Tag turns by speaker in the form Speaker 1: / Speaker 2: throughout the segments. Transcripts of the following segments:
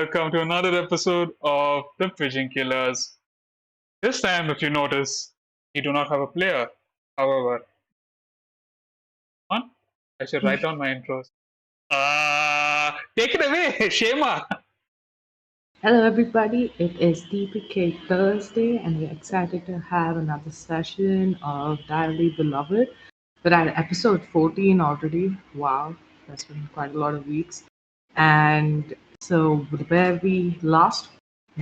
Speaker 1: welcome to another episode of The Pigeon Killers. This time, if you notice, we do not have a player. However, on, I should write down my intros. Take it away, Shema.
Speaker 2: Hello, everybody. It is DPK Thursday, and we're excited to have another session of Diary Beloved. We're at episode 14 already. Wow, that's been quite a lot of weeks. And so, where we last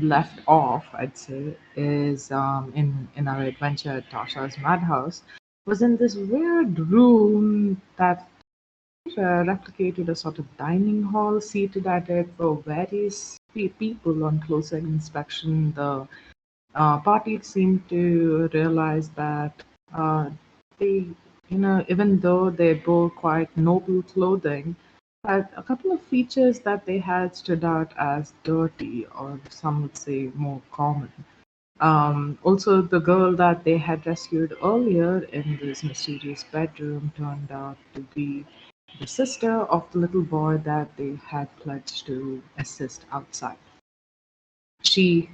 Speaker 2: left off, I'd say, is in our adventure at Tasha's Madhouse, was in this weird room that replicated a sort of dining hall. Seated at it were various people. On closer inspection, the party seemed to realize that they, even though they bore quite noble clothing, had a couple of features that they had stood out as dirty, or some would say more common. Also, the girl that they had rescued earlier in this mysterious bedroom turned out to be the sister of the little boy that they had pledged to assist outside. She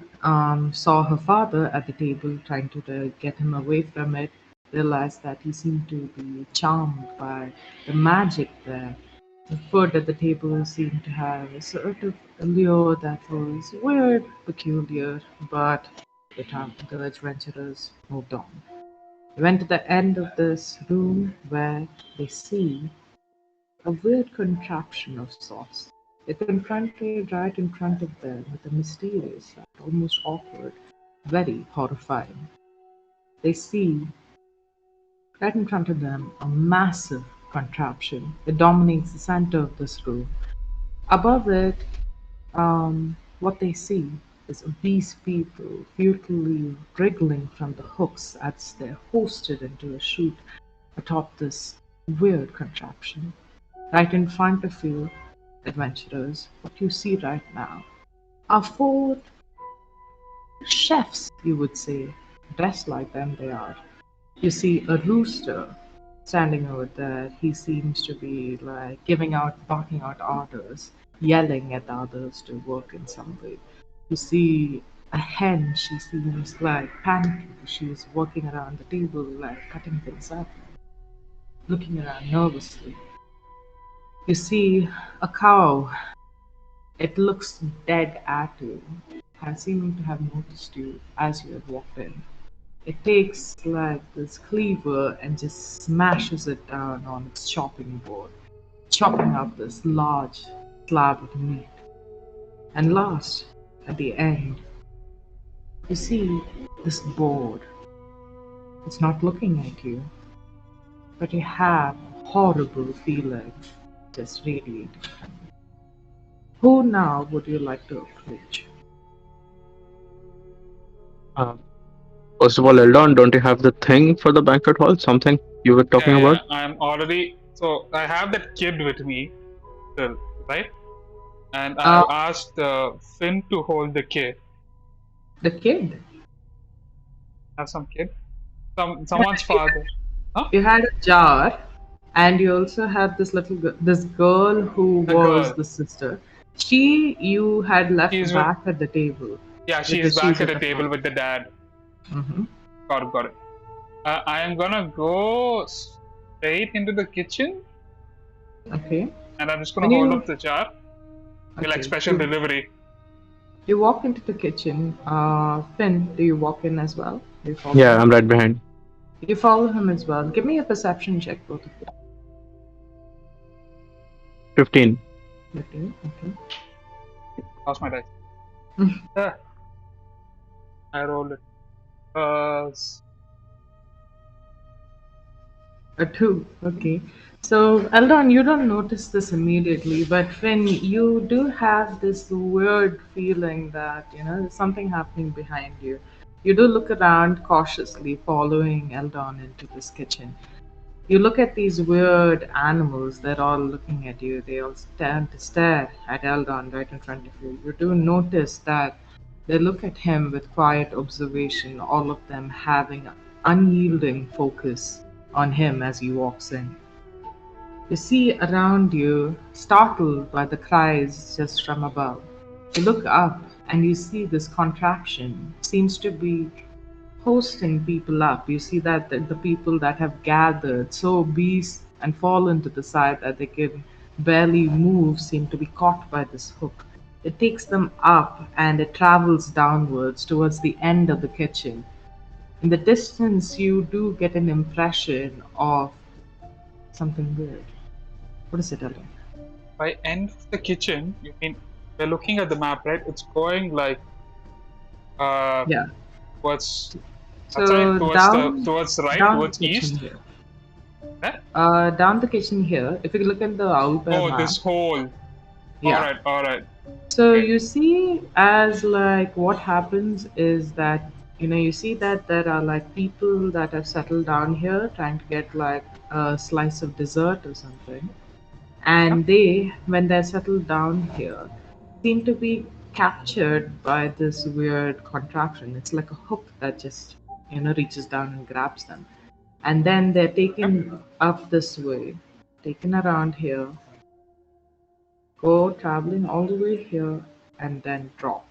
Speaker 2: saw her father at the table trying to get him away from it, realized that he seemed to be charmed by the magic there. The food at the table seemed to have a sort of allure that was weird, peculiar, but the adventurers moved on. They went to the end of this room where they see a weird contraption of sorts. It confronted right in front of them with a mysterious, almost awkward, very horrifying. They see right in front of them a massive contraption. It dominates the center of this room. Above it, what they see is obese people futilely wriggling from the hooks as they're hoisted into a chute atop this weird contraption. Right in front of you, adventurers, what you see right now are four chefs, you would say. Dressed like them, they are. You see a rooster standing over there. He seems to be like barking out orders, yelling at the others to work in some way. You see a hen. She seems like panicking. She's working around the table, like cutting things up, looking around nervously. You see a cow. It looks dead at you, and seeming to have noticed you as you have walked in. It takes like this cleaver and just smashes it down on its chopping board, chopping up this large slab of meat. And last, at the end, you see this board. It's not looking at you, but you have a horrible feeling just radiating from you. Who now would you like to approach?
Speaker 3: Uh, First of all, Eldon, don't you have the thing for the banquet hall? Something you were talking about?
Speaker 1: I'm already. So I have that kid with me still, right? And
Speaker 2: Uh,
Speaker 1: I've asked Finn to hold the kid.
Speaker 2: the kid.
Speaker 1: Have some kid. Someone's father. Huh?
Speaker 2: You had a jar, and you also had this girl who
Speaker 1: The
Speaker 2: was
Speaker 1: girl.
Speaker 2: the sister. You had left
Speaker 1: She's with.
Speaker 2: back at the table
Speaker 1: Yeah, she's
Speaker 2: because
Speaker 1: back
Speaker 2: she's
Speaker 1: at
Speaker 2: at
Speaker 1: the
Speaker 2: the
Speaker 1: table
Speaker 2: front.
Speaker 1: with the dad.
Speaker 2: Hmm.
Speaker 1: Got it. I am gonna go straight into the kitchen,
Speaker 2: Okay.
Speaker 1: and I'm just gonna
Speaker 2: When
Speaker 1: hold
Speaker 2: you
Speaker 1: up the jar. Be like
Speaker 2: okay,
Speaker 1: special delivery.
Speaker 2: you walk into the kitchen. Finn, do you walk in as well? Do you follow
Speaker 3: Yeah,
Speaker 2: him?
Speaker 3: I'm right behind.
Speaker 2: You follow him as well. Give me a perception check, both of you.
Speaker 3: 15.
Speaker 2: Okay.
Speaker 1: Lost my dice. Ah, I rolled it.
Speaker 2: A two. Okay. So, Eldon, you don't notice this immediately, but Finn, you do have this weird feeling that, there's something happening behind you. You do look around cautiously, following Eldon into this kitchen. You look at these weird animals, they're all looking at you. They all stand to stare at Eldon right in front of you. You do notice that they look at him with quiet observation, all of them having unyielding focus on him as he walks in. You see around you, startled by the cries just from above. You look up and you see this contraption seems to be hosting people up. You see that the people that have gathered so obese and fallen to the side that they can barely move seem to be caught by this hook. It takes them up and it travels downwards towards the end of the kitchen. In the distance, you do get an impression of something weird. What is it, Ellen?
Speaker 1: By end of the kitchen, you mean we're looking at the map, right? It's going like uh
Speaker 2: Yeah.
Speaker 1: towards that side,
Speaker 2: So
Speaker 1: towards right,
Speaker 2: down the
Speaker 1: towards
Speaker 2: kitchen
Speaker 1: east.
Speaker 2: here.
Speaker 1: Eh?
Speaker 2: Down the kitchen here. If you look at the owlbear
Speaker 1: Oh,
Speaker 2: map,
Speaker 1: this hole.
Speaker 2: yeah.
Speaker 1: All right.
Speaker 2: So
Speaker 1: Okay.
Speaker 2: you see, as like what happens is that you see that there are like people that have settled down here trying to get like a slice of dessert or something,
Speaker 1: Yeah.
Speaker 2: and they, when they're settled down here, seem to be captured by this weird contraption. It's like a hook that just reaches down and grabs them, and then they're
Speaker 1: Yeah.
Speaker 2: taken up this way, taken around here, go traveling all the way here, and then drop.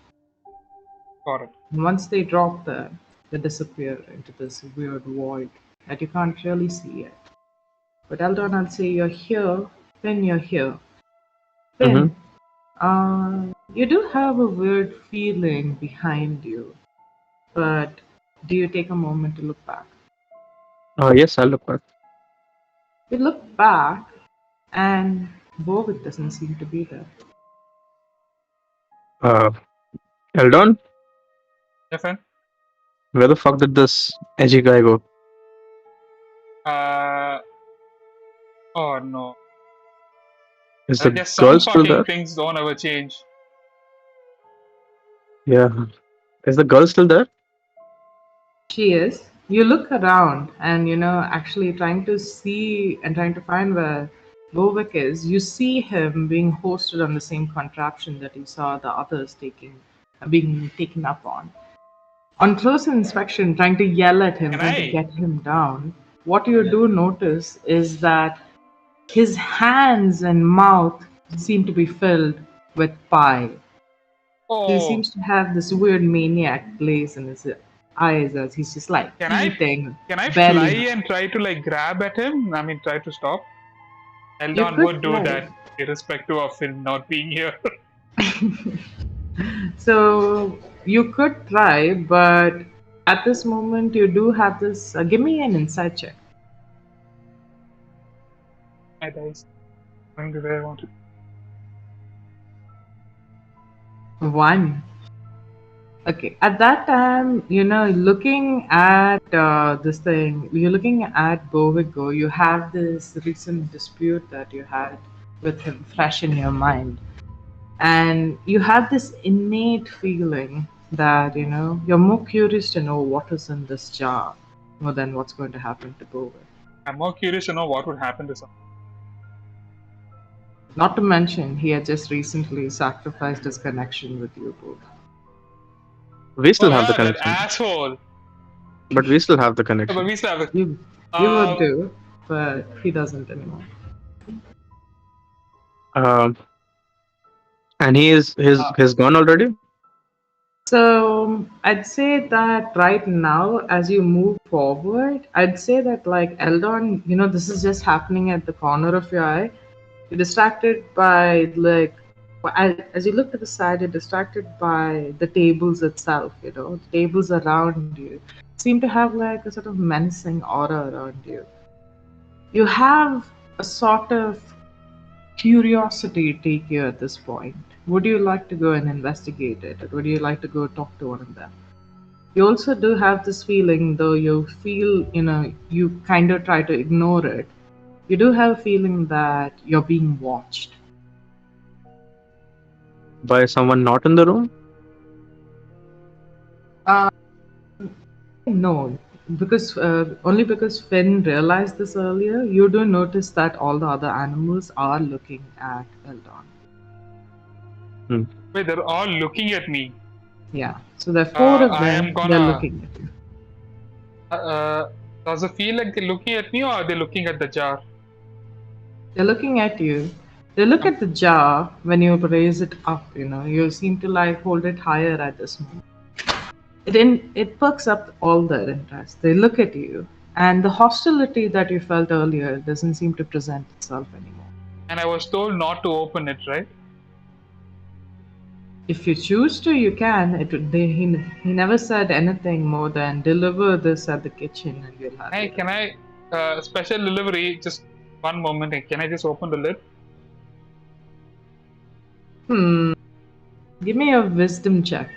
Speaker 1: Got it.
Speaker 2: And once they drop there, they disappear into this weird void that you can't really see yet. But Eldon, I'll say you're here. Finn, you're here.
Speaker 3: Mm-hmm.
Speaker 2: Finn, you do have a weird feeling behind you, but do you take a moment to look back?
Speaker 3: Yes, I'll look back.
Speaker 2: You look back, and Bovik doesn't seem to be there.
Speaker 3: Uh, Eldon,
Speaker 1: Yeah, fine.
Speaker 3: where the fuck did this edgy guy go?
Speaker 1: Uh oh no.
Speaker 3: Is
Speaker 1: I
Speaker 3: the
Speaker 1: guess
Speaker 3: girl
Speaker 1: some
Speaker 3: still
Speaker 1: fucking
Speaker 3: there?
Speaker 1: things don't ever change.
Speaker 3: Yeah. Is the girl still there?
Speaker 2: She is. You look around and actually trying to see and trying to find where Vovik is. You see him being hosted on the same contraption that you saw the others being taken up on. On close inspection, trying to yell at him,
Speaker 1: Can
Speaker 2: trying to
Speaker 1: I?
Speaker 2: get him down, what you do notice is that his hands and mouth seem to be filled with pie. He
Speaker 1: Oh,
Speaker 2: seems to have this weird maniac glaze in his eyes as he's just like
Speaker 1: can I
Speaker 2: eating,
Speaker 1: can I fly
Speaker 2: barely.
Speaker 1: and try to like grab at him? I mean, try to stop.
Speaker 2: You
Speaker 1: Eldon
Speaker 2: could
Speaker 1: would do
Speaker 2: try.
Speaker 1: that, irrespective of him not being here.
Speaker 2: So you could try, but at this moment you do have this. Give me an insight check.
Speaker 1: My dice going to where I want to.
Speaker 2: One. Okay. At that time, looking at this thing, you're looking at Bovigo. You have this recent dispute that you had with him fresh in your mind. And you have this innate feeling that you're more curious to know what is in this jar more than what's going to happen to Bovic.
Speaker 1: I'm more curious to know what would happen to someone.
Speaker 2: Not to mention he had just recently sacrificed his connection with you both.
Speaker 3: We
Speaker 1: Oh
Speaker 3: still have the
Speaker 1: yeah, that
Speaker 3: connection.
Speaker 1: asshole.
Speaker 3: But we still have the
Speaker 1: But
Speaker 3: connection.
Speaker 1: we still have it.
Speaker 2: You would do, but he doesn't anymore.
Speaker 3: Um, and he's gone already.
Speaker 2: So I'd say that right now, as you move forward, I'd say that like Eldon, this is just happening at the corner of your eye. You're distracted by like as you look to the side, you're distracted by the tables itself. The tables around you seem to have like a sort of menacing aura around you. You have a sort of curiosity take you at this point. Would you like to go and investigate it, or would you like to go talk to one of them? You also do have this feeling, though you feel, you kind of try to ignore it. You do have a feeling that you're being watched.
Speaker 3: By someone not in the room?
Speaker 2: No, because only because Finn realized this earlier, you do notice that all the other animals are looking at Eldon.
Speaker 1: Wait, they're all looking at me.
Speaker 2: Yeah, so there are four of
Speaker 1: I am
Speaker 2: them. They're
Speaker 1: gonna.
Speaker 2: looking at you.
Speaker 1: Does it feel like they're looking at me, or are they looking at the jar?
Speaker 2: They're looking at you, They look at the jar when you raise it up, you seem to like hold it higher at this moment. It perks up all their interest. They look at you, and the hostility that you felt earlier doesn't seem to present itself anymore.
Speaker 1: And I was told not to open it, right?
Speaker 2: If you choose to, you can. He never said anything more than deliver this at the kitchen and you'll have
Speaker 1: Hey,
Speaker 2: it.
Speaker 1: can I special delivery? Just one moment. Can I just open the lid?
Speaker 2: Give me a wisdom check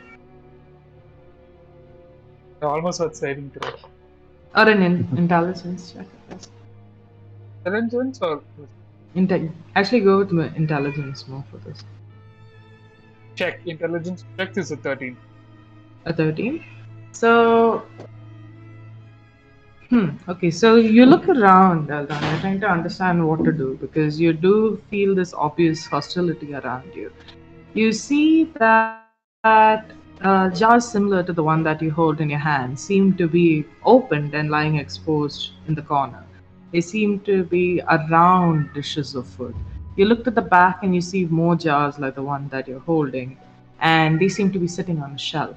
Speaker 1: I almost was saving to it.
Speaker 2: or an intelligence check. I guess.
Speaker 1: Intelligence or
Speaker 2: Actually, go with intelligence more for this.
Speaker 1: check? Intelligence check is a 13.
Speaker 2: A 13. So, okay. So you look around, Eldon. You're trying to understand what to do because you do feel this obvious hostility around you. You see that jars similar to the one that you hold in your hand seem to be opened and lying exposed in the corner. They seem to be around dishes of food. You looked at the back and you see more jars like the one that you're holding, and they seem to be sitting on a shelf.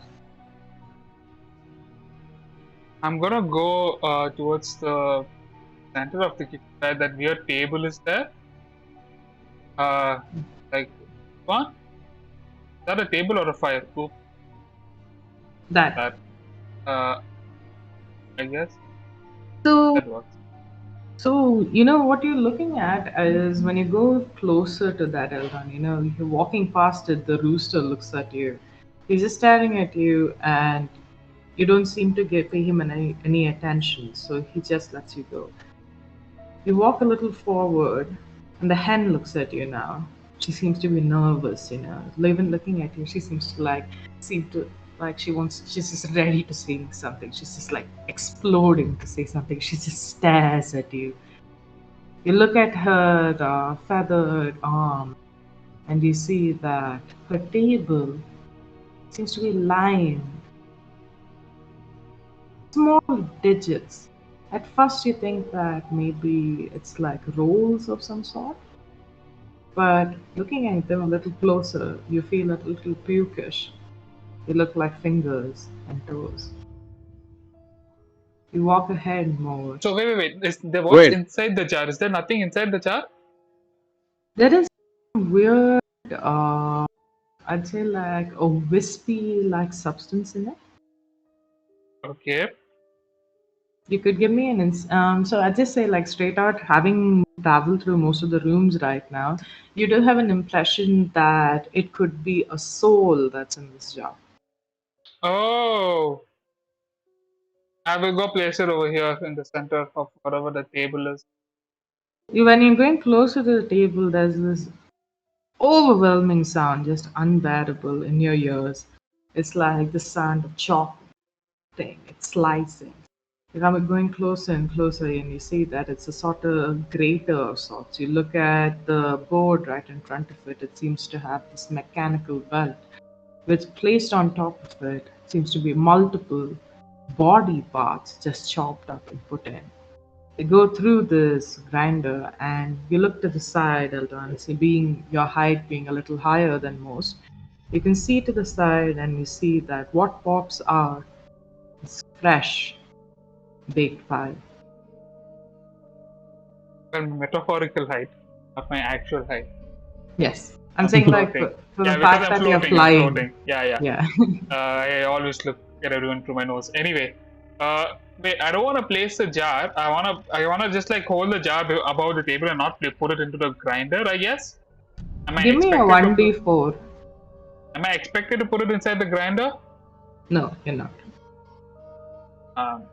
Speaker 1: I'm gonna go towards the center of the kitchen where that weird table is there. Uh, like one? Is that a table or a fire? Oops,
Speaker 2: That.
Speaker 1: that. Uh, I guess
Speaker 2: So,
Speaker 1: that works.
Speaker 2: so what you're looking at is when you go closer to that Eldon, you're walking past it, the rooster looks at you. He's just staring at you, and you don't seem to pay him any attention, so he just lets you go. You walk a little forward, and the hen looks at you now. She seems to be nervous, Even looking at you, she seems to she's just ready to say something. She's just like exploding to say something. She just stares at you. You look at her feathered arm, and you see that her table seems to be lined small digits. At first, you think that maybe it's like rolls of some sort, but looking at them a little closer, you feel a little pukish. They look like fingers and toes. You walk ahead more.
Speaker 1: So wait. What's
Speaker 3: Wait,
Speaker 1: inside the jar? Is there nothing inside the jar?
Speaker 2: There is some weird, I'd say like a wispy like substance in it.
Speaker 1: Okay.
Speaker 2: You could give me so I'd just say like straight out, having traveled through most of the rooms right now, you do have an impression that it could be a soul that's in this jar.
Speaker 1: Oh, I will go place it over here in the center of whatever the table is.
Speaker 2: When you're going closer to the table, there's this overwhelming sound, just unbearable in your ears. It's like the sound of chopping, it's slicing. You're going closer and closer, and you see that it's a sort of grater of sorts. You look at the board right in front of it, it seems to have this mechanical belt, which placed on top of it seems to be multiple body parts just chopped up and put in. They go through this grinder, and you look to the side, Eldon, see being your height being a little higher than most. You can see to the side, and you see that what pops out is fresh baked pie.
Speaker 1: Well, metaphorical height, not my actual height.
Speaker 2: Yes, I'm
Speaker 1: I'm
Speaker 2: saying like
Speaker 1: floating.
Speaker 2: for
Speaker 1: Yeah,
Speaker 2: the
Speaker 1: because
Speaker 2: fact
Speaker 1: I'm
Speaker 2: that you're
Speaker 1: floating. I'm
Speaker 2: flying.
Speaker 1: floating. Yeah.
Speaker 2: Yeah.
Speaker 1: I always look at everyone through my nose. Anyway, wait. I don't want to place the jar. I wanna just like hold the jar above the table and not put it into the grinder. I guess. Am I
Speaker 2: Give me a
Speaker 1: expected to?
Speaker 2: 1d4.
Speaker 1: Am I expected to put it inside the grinder?
Speaker 2: No, you're not.
Speaker 1: Um,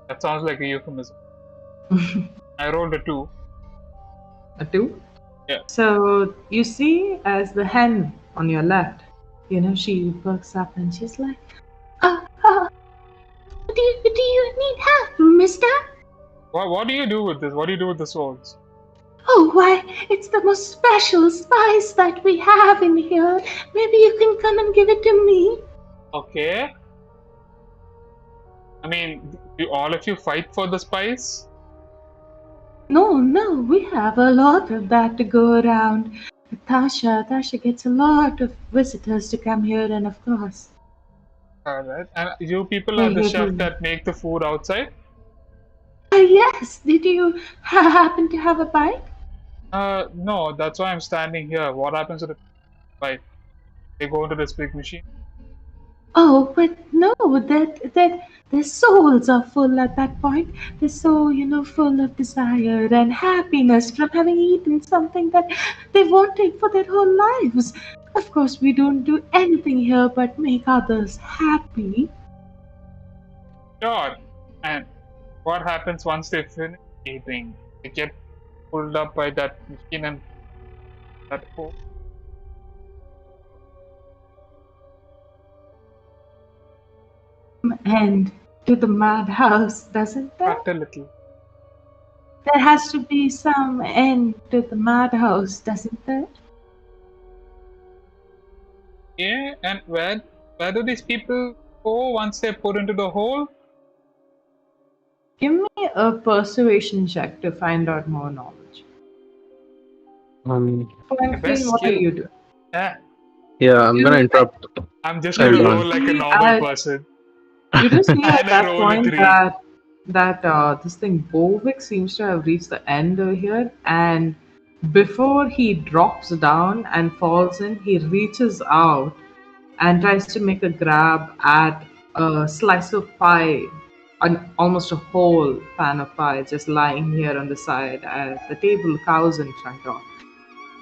Speaker 1: that sounds like a euphemism. I rolled a 2.
Speaker 2: A 2?
Speaker 1: Yeah.
Speaker 2: So you see, as the hen on your left, she perks up and she's like,
Speaker 4: Do you need help, mister?
Speaker 1: What do you do with this? What do you do with the souls?
Speaker 4: Oh, why, it's the most special spice that we have in here. Maybe you can come and give it to me.
Speaker 1: Okay. I mean, do all of you fight for the spice?
Speaker 4: No, we have a lot of that to go around.
Speaker 2: Tasha gets a lot of visitors to come here, and of course,
Speaker 1: Alright. And you people are
Speaker 2: they
Speaker 1: the
Speaker 2: give
Speaker 1: chef
Speaker 2: you.
Speaker 1: that make the food outside?
Speaker 4: Yes, did you happen to have a bite?
Speaker 1: No, that's why I'm standing here. What happens to the bite? They go into this big machine.
Speaker 4: Oh, but no, that their souls are full at that point. They're so, full of desire and happiness from having eaten something that they wanted for their whole lives. Of course, we don't do anything here but make others happy.
Speaker 1: Sure. And what happens once they finish eating? They get pulled up by that machine and that hole.
Speaker 4: And to the madhouse, doesn't there?
Speaker 1: Cut a little.
Speaker 4: There has to be some end to the madhouse, doesn't there?
Speaker 1: Yeah, and where do these people go once they're put into the hole?
Speaker 2: Give me a persuasion check to find out more knowledge.
Speaker 3: Um,
Speaker 1: My best
Speaker 2: What are
Speaker 1: skill.
Speaker 2: you doing?
Speaker 1: Eh,
Speaker 3: yeah, I'm gonna interrupt.
Speaker 1: I'm just
Speaker 3: Hold
Speaker 1: gonna
Speaker 3: on.
Speaker 1: roll like a
Speaker 2: See,
Speaker 1: normal person.
Speaker 2: You do see at
Speaker 1: And I
Speaker 2: that
Speaker 1: roll a
Speaker 2: point
Speaker 1: 3.
Speaker 2: that this thing Bovik seems to have reached the end over here, and before he drops down and falls in, he reaches out and tries to make a grab at a slice of pie, almost a whole pan of pie, just lying here on the side at the table, cows in front of.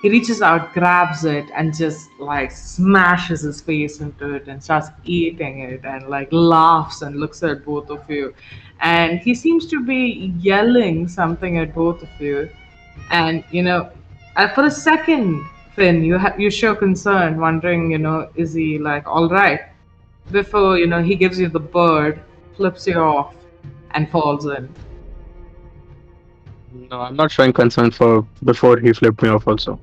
Speaker 2: He reaches out, grabs it, and just like smashes his face into it and starts eating it and like laughs and looks at both of you. And he seems to be yelling something at both of you. And for a second, Finn, you show concern, wondering, is he like all right? Before he gives you the bird, flips you off, and falls in.
Speaker 3: No, I'm not showing concern for before he flipped me off. Also,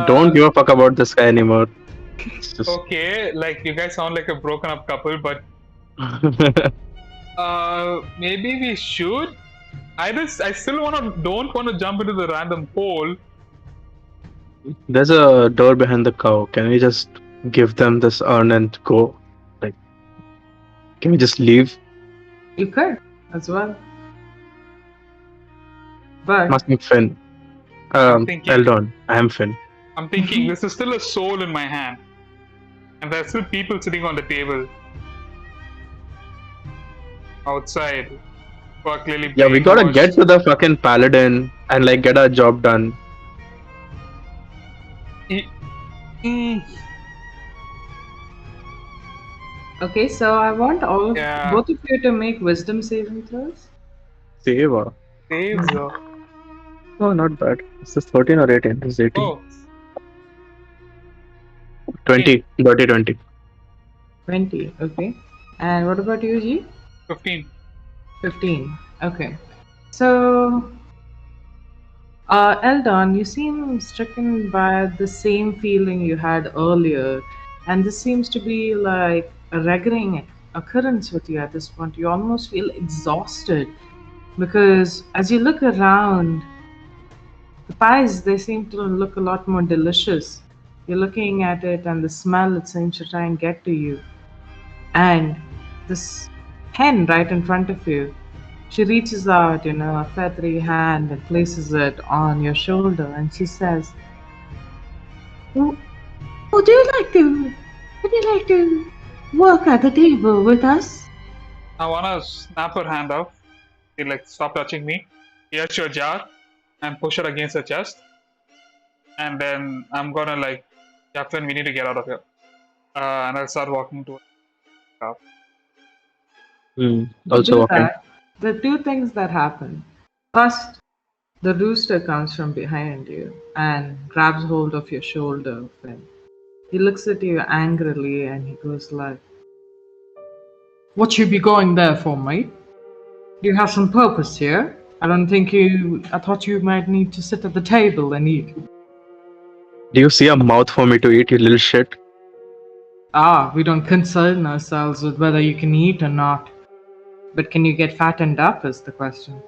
Speaker 3: don't give a fuck about this guy anymore. It's just
Speaker 1: Okay, like you guys sound like a broken up couple, but maybe we should. I still don't wanna jump into the random hole.
Speaker 3: there's a door behind the cow. Can we just give them this urn and go? Like, can we just leave?
Speaker 2: You could as well. But
Speaker 3: I'm asking Finn.
Speaker 1: thinking-
Speaker 3: Eldon, I am Finn.
Speaker 1: I'm thinking this is still a soul in my hand. And there's still people sitting on the table. Outside. Who are clearly
Speaker 3: Yeah, we
Speaker 1: playing
Speaker 3: gotta
Speaker 1: watch.
Speaker 3: get to the fucking paladin and like get our job done.
Speaker 1: Mm,
Speaker 2: okay, so I want
Speaker 1: Yeah.
Speaker 2: both of you to make wisdom saving throws.
Speaker 3: Save. Or...
Speaker 1: saves,
Speaker 3: Oh, not bad. Is this 13 or 18? This is 18.
Speaker 1: Oh,
Speaker 3: 20. Dirty 20.
Speaker 2: 20, okay. And what about you, G?
Speaker 1: 15.
Speaker 2: 15. Okay. So, Eldon, you seem stricken by the same feeling you had earlier, and this seems to be like a recurring occurrence with you at this point. You almost feel exhausted because as you look around, the pies, they seem to look a lot more delicious. You're looking at it, and the smell, it seems to try and get to you. And this hen right in front of you, she reaches out, a feathery hand and places it on your shoulder, and she says,
Speaker 4: Oh, would you like to work at the table with us?
Speaker 1: I wanna snap her hand off. She like stop touching me. Here's your jar, and push her against her chest. And then I'm gonna like, Jacqueline, we need to get out of here. And I'll start walking to her.
Speaker 2: You
Speaker 3: Also
Speaker 2: do
Speaker 3: walking.
Speaker 2: that. The two things that happen. First, the rooster comes from behind you and grabs hold of your shoulder, Finn. He looks at you angrily and he goes like, "What you be going there for, mate? You have some purpose here. I thought you might need to sit at the table and eat."
Speaker 3: Do you see a mouth for me to eat, you little shit?
Speaker 2: We don't concern ourselves with whether you can eat or not. But can you get fattened up is the question.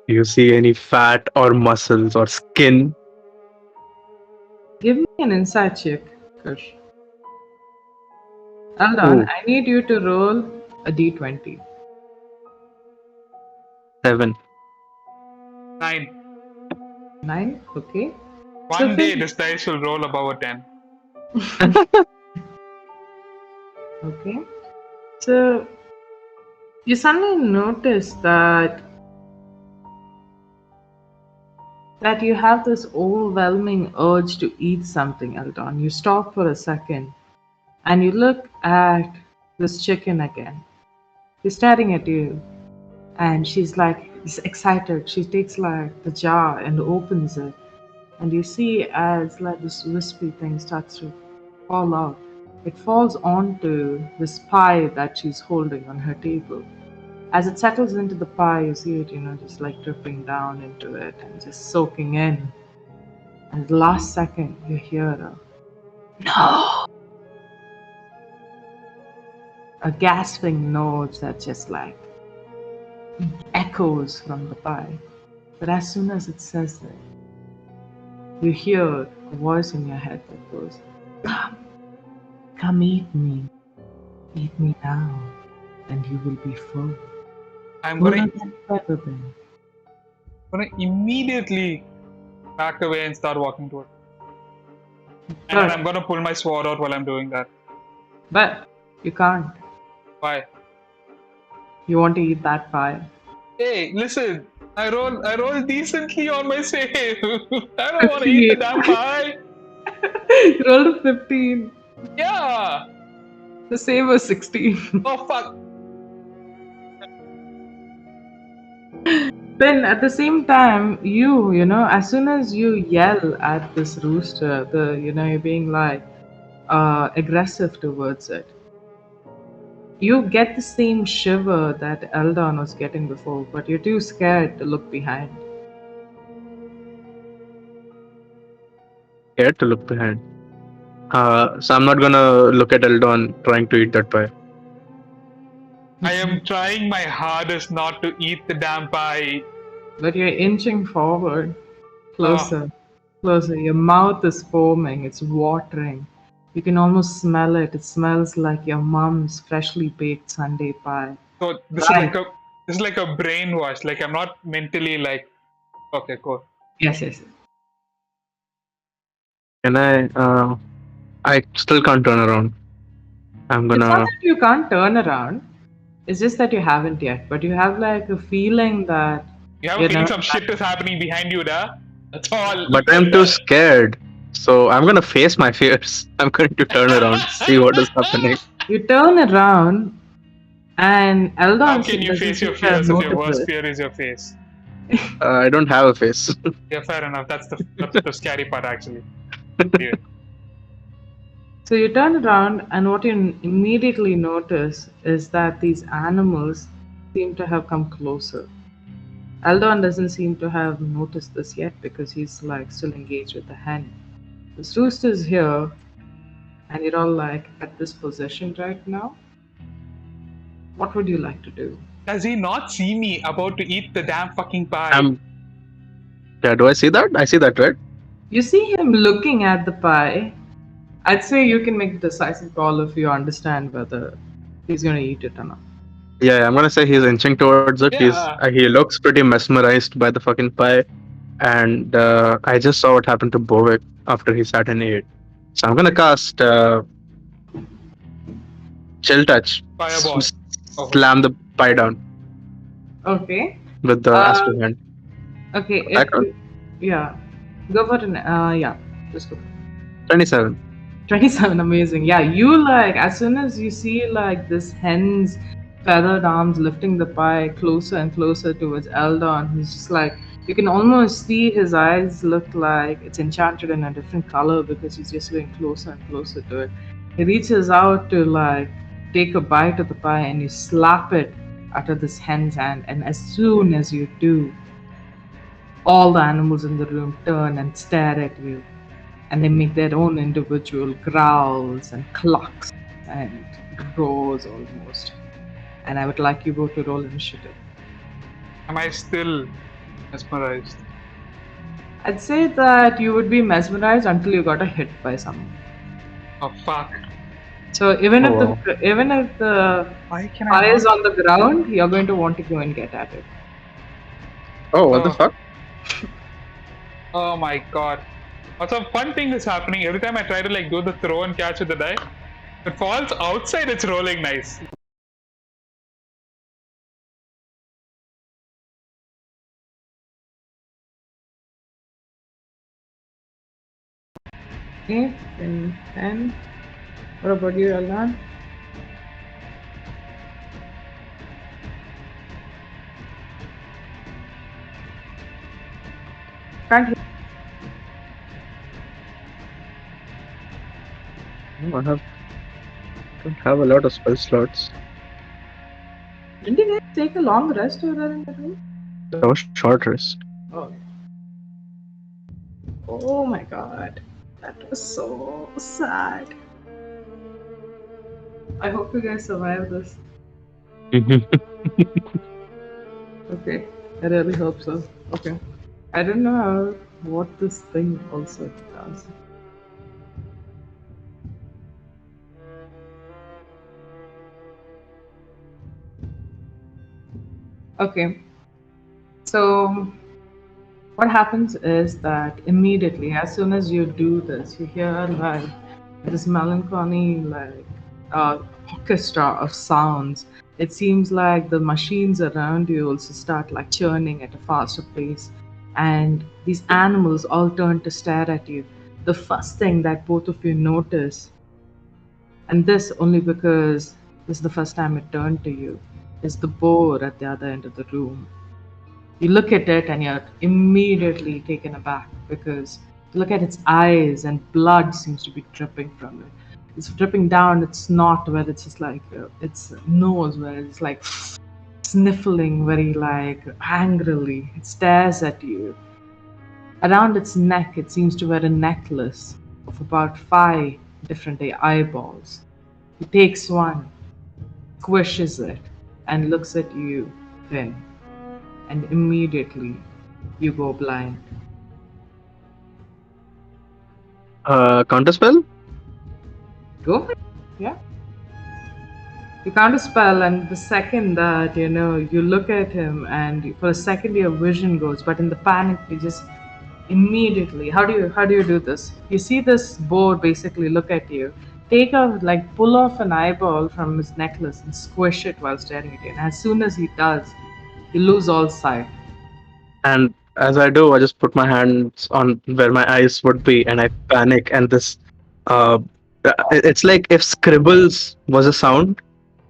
Speaker 3: Do you see any fat or muscles or skin
Speaker 2: Give me an insight check, Kush. Hold on,
Speaker 3: Oh,
Speaker 2: I need you to roll a d20.
Speaker 3: 7.
Speaker 1: 9.
Speaker 2: 9, okay. So,
Speaker 1: One day
Speaker 2: Finn,
Speaker 1: this dice will roll above a 10.
Speaker 2: okay. So, you suddenly notice that you have this overwhelming urge to eat something, Eldon. You stop for a second and you look at this chicken again. She's staring at you and she's like excited. She takes like the jar and opens it, and you see as like this wispy thing starts to fall out. It falls onto this pie that she's holding on her table. As it settles into the pie, you see it, just like dripping down into it and just soaking in. And the last second, you hear a gasping note that just like echoes from the pie. But as soon as it says it, you hear a voice in your head that goes, "Come, come eat me. Eat me now, and you will be full.
Speaker 1: I'm
Speaker 2: Fuller
Speaker 1: gonna
Speaker 2: than ever been."
Speaker 1: immediately back away and start walking towards it. And then I'm
Speaker 2: But,
Speaker 1: gonna pull my sword out while I'm doing that.
Speaker 2: but you can't.
Speaker 1: Why?
Speaker 2: You want to eat that pie.
Speaker 1: Hey, listen, I roll decently on my save. I don't want to eat the
Speaker 2: 15.
Speaker 1: damn pie.
Speaker 2: You rolled a 15.
Speaker 1: Yeah.
Speaker 2: The save was 16.
Speaker 1: Oh fuck.
Speaker 2: Then at the same time, as soon as you yell at this rooster, you're being like aggressive towards it. You get the same shiver that Eldon was getting before, but you're too scared to look behind.
Speaker 3: Scared to look behind. So I'm not gonna look at Eldon trying to eat that pie.
Speaker 1: I am trying my hardest not to eat the damn pie.
Speaker 2: But you're inching forward, closer, closer. Your mouth is foaming, it's watering. You can almost smell it. It smells like your mom's freshly baked Sunday pie.
Speaker 1: So
Speaker 2: Right.
Speaker 1: this is like a brainwash. Like I'm not mentally like, okay, cool.
Speaker 2: Yes, yes.
Speaker 3: Can I still can't turn around. I'm
Speaker 2: It's not
Speaker 3: gonna.
Speaker 2: that you can't turn around. It's just that you haven't yet. But you have like a feeling that
Speaker 1: You have a feeling some shit is happening behind you, da? That's all.
Speaker 3: But I'm too scared. So I'm gonna face my fears. I'm going to turn around, see what is happening.
Speaker 2: you turn around and Eldon
Speaker 1: How can you
Speaker 2: doesn't
Speaker 1: face your
Speaker 2: seem to have
Speaker 1: fears if your
Speaker 2: noticed
Speaker 1: worst
Speaker 2: it.
Speaker 1: fear is your face?
Speaker 3: I don't have a face.
Speaker 1: Yeah, fair enough. That's the scary part, actually. Yeah.
Speaker 2: So you turn around, and what you immediately notice is that these animals seem to have come closer. Eldon doesn't seem to have noticed this yet because he's like still engaged with the hen. This rooster's here, and you're all like at this position right now. What would you like to do?
Speaker 1: Does he not see me about to eat the damn fucking pie?
Speaker 3: Yeah, do I see that? I see that, right?
Speaker 2: You see him looking at the pie. I'd say you can make the decisive call if you understand whether he's gonna eat it or not.
Speaker 3: Yeah, I'm gonna say he's inching towards it.
Speaker 1: Yeah.
Speaker 3: He looks pretty mesmerized by the fucking pie, and I just saw what happened to Bovik after he sat and ate. So I'm gonna cast Chill Touch.
Speaker 1: Fireball.
Speaker 3: Slam the pie down
Speaker 2: Okay.
Speaker 3: with the astral hand.
Speaker 2: Okay.
Speaker 3: Attack roll?
Speaker 2: Yeah. Go for it. Yeah. Just go.
Speaker 3: 27.
Speaker 2: 27. Amazing. Yeah. You like as soon as you see like this hen's feathered arms lifting the pie closer and closer towards Eldon, he's just like you can almost see his eyes look like it's enchanted in a different color because he's just going closer and closer to it. He reaches out to like take a bite of the pie and you slap it out of this hen's hand, and as soon as you do, all the animals in the room turn and stare at you, and they make their own individual growls and clucks and roars almost. And I would like you both to roll initiative.
Speaker 1: Am I still mesmerized?
Speaker 2: I'd say that you would be mesmerized until you got a hit by someone.
Speaker 1: Oh fuck.
Speaker 2: So even
Speaker 3: Oh
Speaker 2: if
Speaker 3: wow.
Speaker 2: the
Speaker 1: Why can I
Speaker 2: pie
Speaker 1: not?
Speaker 2: is on the ground, you're going to want to go and get at it.
Speaker 3: Oh, what the
Speaker 1: Oh,
Speaker 3: fuck?
Speaker 1: oh my god. Also, fun thing is happening every time I try to like do the throw and catch with the die. It falls outside. It's rolling nice.
Speaker 2: Okay, then 10. What about you, Alan? Can't
Speaker 3: No, don't have a lot of spell slots.
Speaker 2: Didn't you guys take a long rest over there in the room?
Speaker 3: That was short rest.
Speaker 2: Oh, oh my god. That was so sad. I hope you guys survive this. Okay, I really hope so. Okay. I don't know what this thing also does. Okay, so what happens is that immediately, as soon as you do this, you hear like this melancholy, like orchestra of sounds. It seems like the machines around you also start like churning at a faster pace, and these animals all turn to stare at you. The first thing that both of you notice, and this only because this is the first time it turned to you, is the boar at the other end of the room. You look at it and you're immediately taken aback because you look at its eyes and blood seems to be dripping from it. It's dripping down its snot where it's just like its nose where it's like sniffling very like angrily. It stares at you. Around its neck, it seems to wear a necklace of about 5 different eyeballs. He takes one, squishes it, and looks at you, Finn, and immediately you go blind.
Speaker 3: Counter spell?
Speaker 2: Go for it. Yeah. You count a spell, and the second that you look at him, and for a second your vision goes, but in the panic, you just immediately. How do you do this? You see this board basically look at you, take a like pull off an eyeball from his necklace and squish it while staring at you. And as soon as he does, you lose all sight.
Speaker 3: And as I do, I just put my hands on where my eyes would be, and I panic. And this, uh, it's like if scribbles was a sound,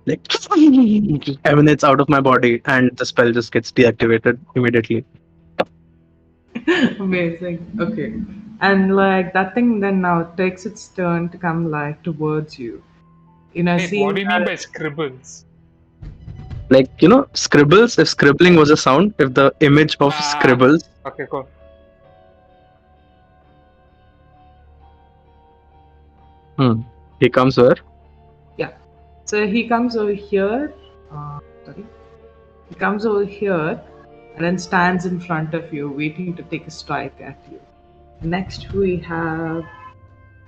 Speaker 3: like emanates out of my body, and the spell just gets deactivated immediately.
Speaker 2: Amazing. Okay. And like that thing then now takes its turn to come like towards you.
Speaker 1: Wait, what
Speaker 2: Seeing
Speaker 1: do you mean
Speaker 2: that
Speaker 1: by scribbles?
Speaker 3: Like scribbles. If scribbling was a sound, if the image of
Speaker 1: Ah,
Speaker 3: scribbles,
Speaker 1: okay, cool.
Speaker 3: hmm, he comes where?
Speaker 2: yeah. So he comes over here. Sorry. He comes over here and then stands in front of you, waiting to take a strike at you. Next, we have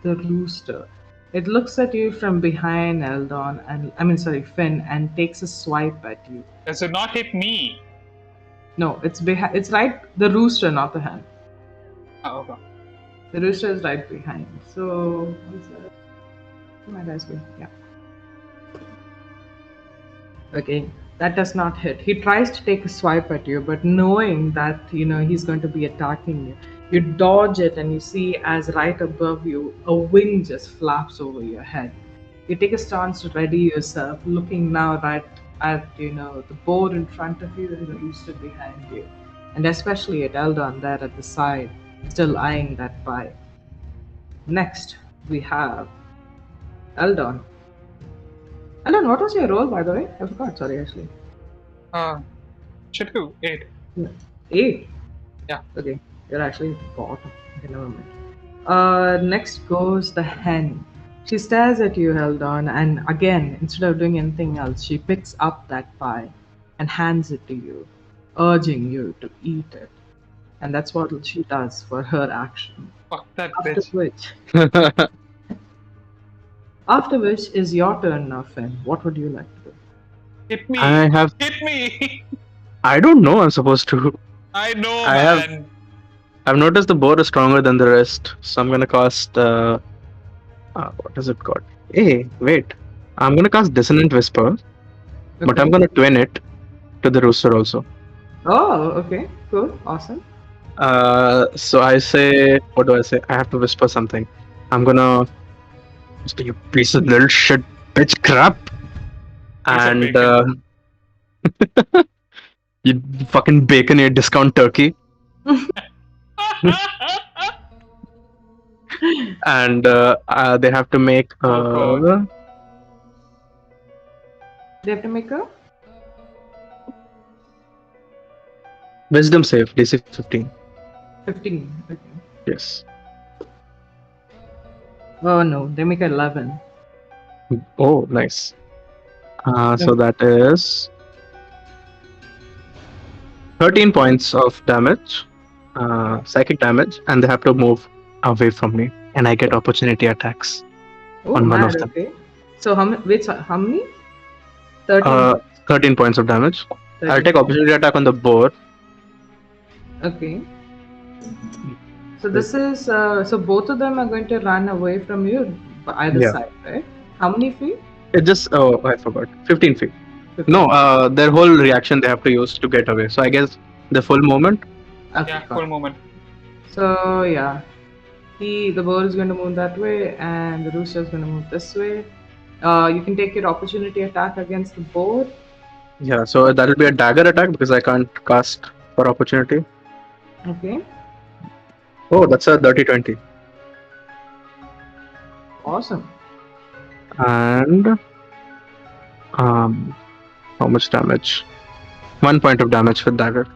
Speaker 2: the rooster. It looks at you from behind Eldon, and I mean, sorry, Finn, and takes a swipe at you.
Speaker 1: Does it not hit me?
Speaker 2: No, it's behind. It's right. The rooster, not the hand.
Speaker 1: Oh, okay.
Speaker 2: The rooster is right behind. So, what's that? Where my dice go? Yeah. Okay, that does not hit. He tries to take a swipe at you, but knowing that he's going to be attacking you, you dodge it, and you see as right above you a wing just flaps over your head. You take a stance to ready yourself, looking now right at the board in front of you and the rooster behind you, and especially at Eldon there at the side, still eyeing that pie. Next, we have Eldon. Eldon, what was your role, by the way? I forgot. Sorry, actually.
Speaker 1: Should do 8.
Speaker 2: 8.
Speaker 1: Yeah.
Speaker 2: Okay, you're actually at the bottom. Okay, never mind. Next goes the hen. She stares at you, held on, and again, instead of doing anything else, she picks up that pie and hands it to you, urging you to eat it. And that's what she does for her action.
Speaker 1: Fuck that
Speaker 2: After
Speaker 1: bitch.
Speaker 2: which, after which is your turn now, Finn. What would you like to do?
Speaker 1: Hit
Speaker 3: I
Speaker 1: me.
Speaker 3: have.
Speaker 1: Hit me.
Speaker 3: I don't know. I'm supposed to.
Speaker 1: I know,
Speaker 3: I have.
Speaker 1: man.
Speaker 3: I've noticed the board is stronger than the rest, so I'm gonna cast. What is it called? Hey, wait. I'm gonna cast Dissonant Whisper, but I'm
Speaker 2: Okay.
Speaker 3: gonna twin it to the rooster also.
Speaker 2: Oh, okay. Cool. Awesome.
Speaker 3: So I say, what do I say? I have to whisper something. I'm gonna, you piece of little shit, bitch, crap,
Speaker 1: Piece of
Speaker 3: and
Speaker 1: bacon.
Speaker 3: you fucking bacon your discount turkey, and they have to make
Speaker 1: Oh god.
Speaker 2: They have to make a
Speaker 3: wisdom save, DC 15.
Speaker 2: 15. Okay.
Speaker 3: Yes.
Speaker 2: Oh no, they make 11.
Speaker 3: Oh, nice. So
Speaker 2: Okay.
Speaker 3: that is 13 points of damage, psychic damage, and they have to move away from me, and I get opportunity attacks
Speaker 2: Oh,
Speaker 3: on one of
Speaker 2: mad.
Speaker 3: them.
Speaker 2: Okay. So how many? Wait, so how many? 13.
Speaker 3: Uh, 13 points of damage. I'll
Speaker 2: 13.
Speaker 3: take opportunity attack on the board.
Speaker 2: Okay. So this is so both of them are going to run away from you by either
Speaker 3: Yeah.
Speaker 2: side, right? How many feet?
Speaker 3: It just, oh, I forgot. 15 feet.
Speaker 2: 15.
Speaker 3: No, their whole reaction they have to use to get away. So I guess the full movement.
Speaker 2: Okay,
Speaker 1: Yeah,
Speaker 2: got
Speaker 1: full
Speaker 2: it.
Speaker 1: moment.
Speaker 2: So yeah, the bird is going to move that way, and the rooster is going to move this way. You can take your opportunity attack against the board.
Speaker 3: Yeah, so that'll be a dagger attack because I can't cast for opportunity.
Speaker 2: Okay,
Speaker 3: Oh, that's a dirty 20.
Speaker 2: awesome.
Speaker 3: And how much damage? 1 point of damage with dagger.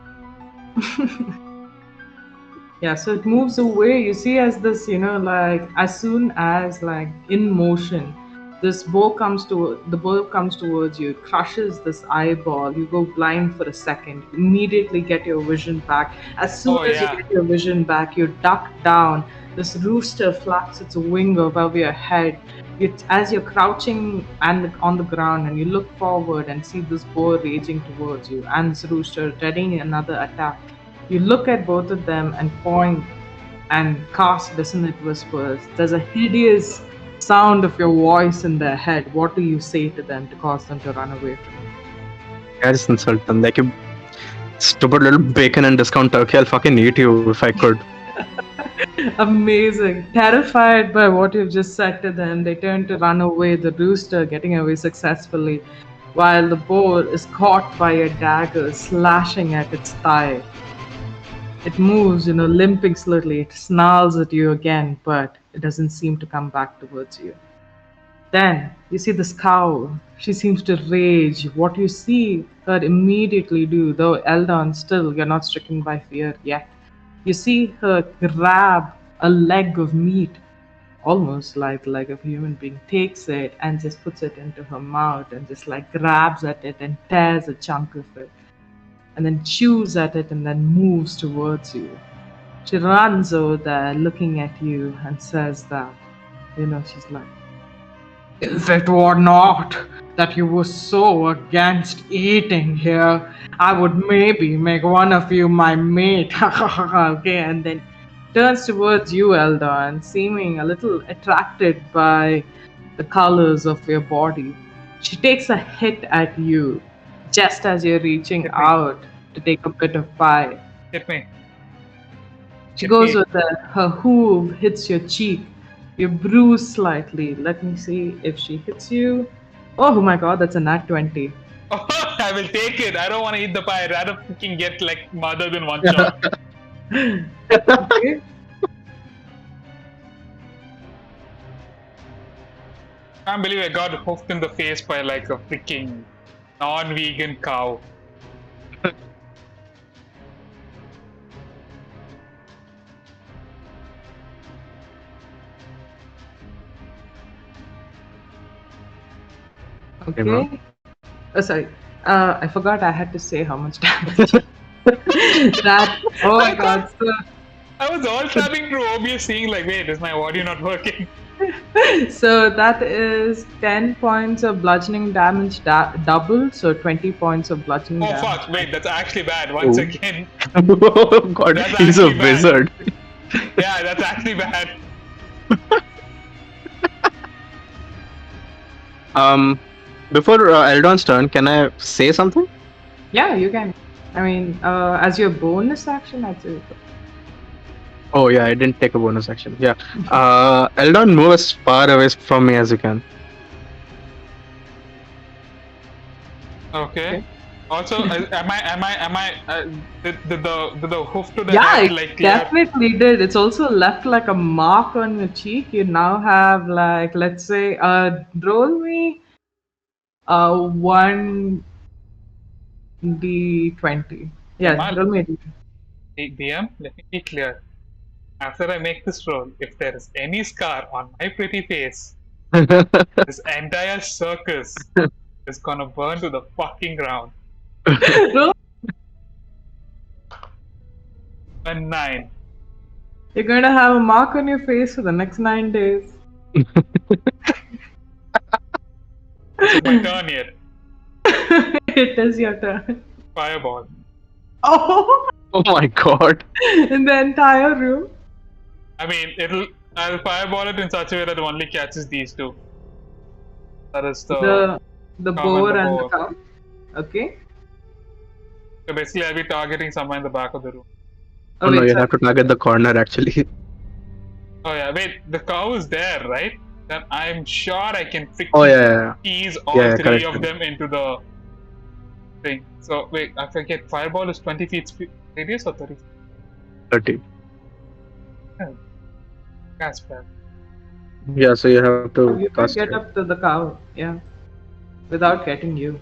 Speaker 2: Yeah, so it moves away. You see, as this, like as soon as like in motion, this bow comes towards you. It crushes this eyeball. You go blind for a second. Immediately get your vision back. As soon
Speaker 1: Oh
Speaker 2: as you
Speaker 1: yeah.
Speaker 2: get your vision back, you duck down. This rooster flaps its wing above your head. As you're crouching and on the ground, and you look forward and see this boar raging towards you, and this rooster readying another attack. You look at both of them and point and cast dissonant whispers. There's a hideous sound of your voice in their head. What do you say to them to cause them to run away from
Speaker 3: I just insult them. Like, you stupid little bacon and discount turkey, I'll fucking eat you if I could.
Speaker 2: you? Amazing. Terrified by what you've just said to them, they turn to run away, the rooster getting away successfully, while the boar is caught by a dagger slashing at its thigh. It moves, limping slightly. It snarls at you again, but it doesn't seem to come back towards you. Then you see this cow. She seems to rage. What you see her immediately do, though Eldon still you're not stricken by fear yet. You see her grab a leg of meat, almost like the leg of a human being, takes it and just puts it into her mouth and just like grabs at it and tears a chunk of it and then chews at it and then moves towards you. She runs over there looking at you and says that, she's like, if it were not that you were so against eating here, I would maybe make one of you my mate. Okay, and then turns towards you, Eldon, seeming a little attracted by the colors of your body. She takes a hit at you just as you're reaching
Speaker 1: Hit me.
Speaker 2: out to take a bit of pie.
Speaker 1: Hit me.
Speaker 2: She
Speaker 1: Hit
Speaker 2: goes
Speaker 1: me.
Speaker 2: with her hoof hits your cheek. You're bruised slightly. Let me see if she hits you. Oh my god, that's a nat 20.
Speaker 1: Oh, I will take it. I don't want to eat the pie. I'd rather fucking get like mother than one shot.
Speaker 2: Okay.
Speaker 1: Can't believe I got hooked in the face by like a freaking non-vegan cow.
Speaker 2: Okay.
Speaker 3: ma'am.
Speaker 2: Oh, sorry. I forgot I had to say how much damage. That, oh my
Speaker 1: I
Speaker 2: god.
Speaker 1: I was all tapping through OBS, seeing like, wait, is my audio not working?
Speaker 2: So that is 10 points of bludgeoning damage double, so 20 points of bludgeoning
Speaker 1: Oh
Speaker 2: damage.
Speaker 1: fuck! Wait, that's actually bad. Once again,
Speaker 3: Oh god,
Speaker 1: That's
Speaker 3: he's a
Speaker 1: actually bad.
Speaker 3: wizard.
Speaker 1: yeah, that's actually bad.
Speaker 3: Before Eldon's turn, can I say something?
Speaker 2: Yeah, you can. I mean, as your bonus action, I'd say.
Speaker 3: Oh yeah, I didn't take a bonus action. Yeah. Eldon, move as far away from me as you can.
Speaker 1: Okay. Also, am I? Did the hoof to the
Speaker 2: Yeah,
Speaker 1: head
Speaker 2: it
Speaker 1: like clear?
Speaker 2: definitely did. It's also left like a mark on your cheek. You now have like, let's say, roll me 1d20. Yeah,
Speaker 1: Jamal,
Speaker 2: roll me a d20.
Speaker 1: DM, let me be clear. After I make this roll, if there is any scar on my pretty face, this entire circus is gonna burn to the fucking ground.
Speaker 2: Roll.
Speaker 1: A 9.
Speaker 2: You're going to have a mark on your face for the next 9 days.
Speaker 1: This is my turn yet.
Speaker 2: It is your turn.
Speaker 1: Fireball.
Speaker 2: Oh!
Speaker 3: Oh my god.
Speaker 2: In the entire room.
Speaker 1: I mean, I'll fireball it in such a way that it only catches these two. That is
Speaker 2: The boar and the
Speaker 1: boar.
Speaker 2: cow. Okay.
Speaker 1: So basically, I'll be targeting somewhere in the back of the room.
Speaker 3: Oh no,
Speaker 2: wait,
Speaker 3: you
Speaker 2: sorry.
Speaker 3: have to target the corner actually.
Speaker 1: Oh yeah, wait, the cow is there, right? Then I'm sure I can freaking
Speaker 3: Oh yeah.
Speaker 1: tease all
Speaker 3: Yeah,
Speaker 1: three
Speaker 3: correct.
Speaker 1: of them into the thing. So wait, I forget, fireball is 20 feet radius or 30 feet?
Speaker 3: 30.
Speaker 1: That's bad.
Speaker 3: Yeah, so you have to
Speaker 2: You can
Speaker 3: cast
Speaker 2: get
Speaker 3: it.
Speaker 2: up to the cow, yeah. Without getting you.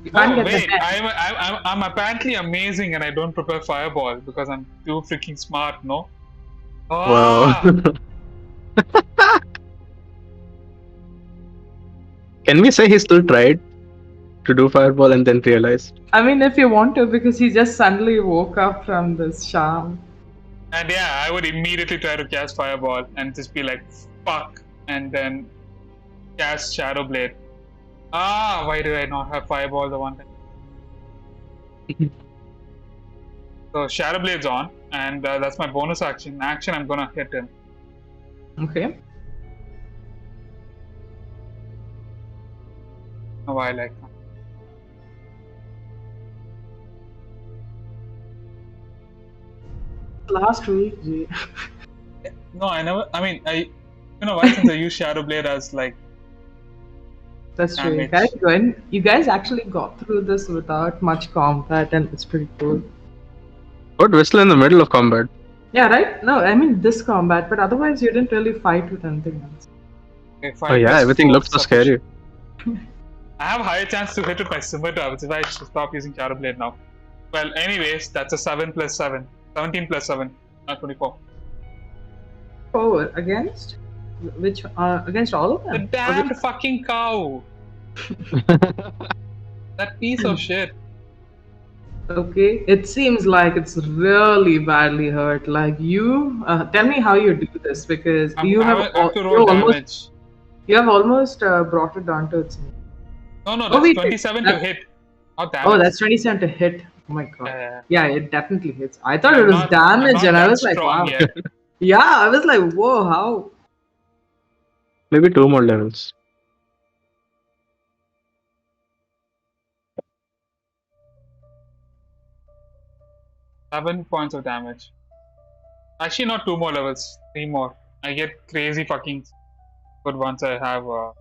Speaker 2: You can't
Speaker 1: Oh
Speaker 2: get
Speaker 1: wait,
Speaker 2: the net.
Speaker 1: I'm apparently amazing and I don't prepare fireball because I'm too freaking smart, no? Ah!
Speaker 3: Wow. Can we say he still tried to do fireball and then realized?
Speaker 2: I mean, if you want to, because he just suddenly woke up from this charm.
Speaker 1: And yeah, I would immediately try to cast fireball and just be like, fuck, and then cast Shadow Blade. Ah, why did I not have fireball the one time? So Shadow Blade's on, and that's my bonus action. Action, I'm gonna hit him.
Speaker 2: Okay.
Speaker 1: Oh, I like that.
Speaker 2: Last week, gee.
Speaker 1: No, I never. I mean, you know why? Since I use Shadow Blade as like.
Speaker 2: That's true.
Speaker 1: Damage.
Speaker 2: Guys, you guys actually got through this without much combat, and it's pretty cool.
Speaker 3: What, we're still in the middle of combat.
Speaker 2: Yeah, right? No, I mean this combat, but otherwise you didn't really fight with anything else.
Speaker 1: Okay,
Speaker 3: Oh yeah, everything looks so scary.
Speaker 1: I have a higher chance to hit with my scimitar, which is why I should stop using Shadow Blade now. Well, anyways, that's a 7 plus 7. 17 plus 7, not 24.
Speaker 2: Forward against which against all of
Speaker 1: The
Speaker 2: them?
Speaker 1: damned fucking cow! That piece of shit.
Speaker 2: Okay, it seems like it's really badly hurt. Like you, tell me how you do this because
Speaker 1: I
Speaker 2: you have
Speaker 1: have to roll damage.
Speaker 2: You have almost brought it down to its.
Speaker 1: No,
Speaker 2: Oh,
Speaker 1: that's
Speaker 2: wait,
Speaker 1: 27
Speaker 2: that-
Speaker 1: to hit. Not damage.
Speaker 2: Oh, that's 27 to hit. Oh my god. Yeah, it definitely hits. I thought
Speaker 1: I'm
Speaker 2: it was
Speaker 1: not-
Speaker 2: damage,
Speaker 1: I'm
Speaker 2: and
Speaker 1: not
Speaker 2: I
Speaker 1: that
Speaker 2: was like,
Speaker 1: strong
Speaker 2: wow.
Speaker 1: yet.
Speaker 2: Yeah, I was like, whoa, how?
Speaker 3: Maybe 2 more levels.
Speaker 1: Seven points of damage. Actually, not 2 more levels. 3 more. I get crazy fucking good once I have.
Speaker 3: Oh,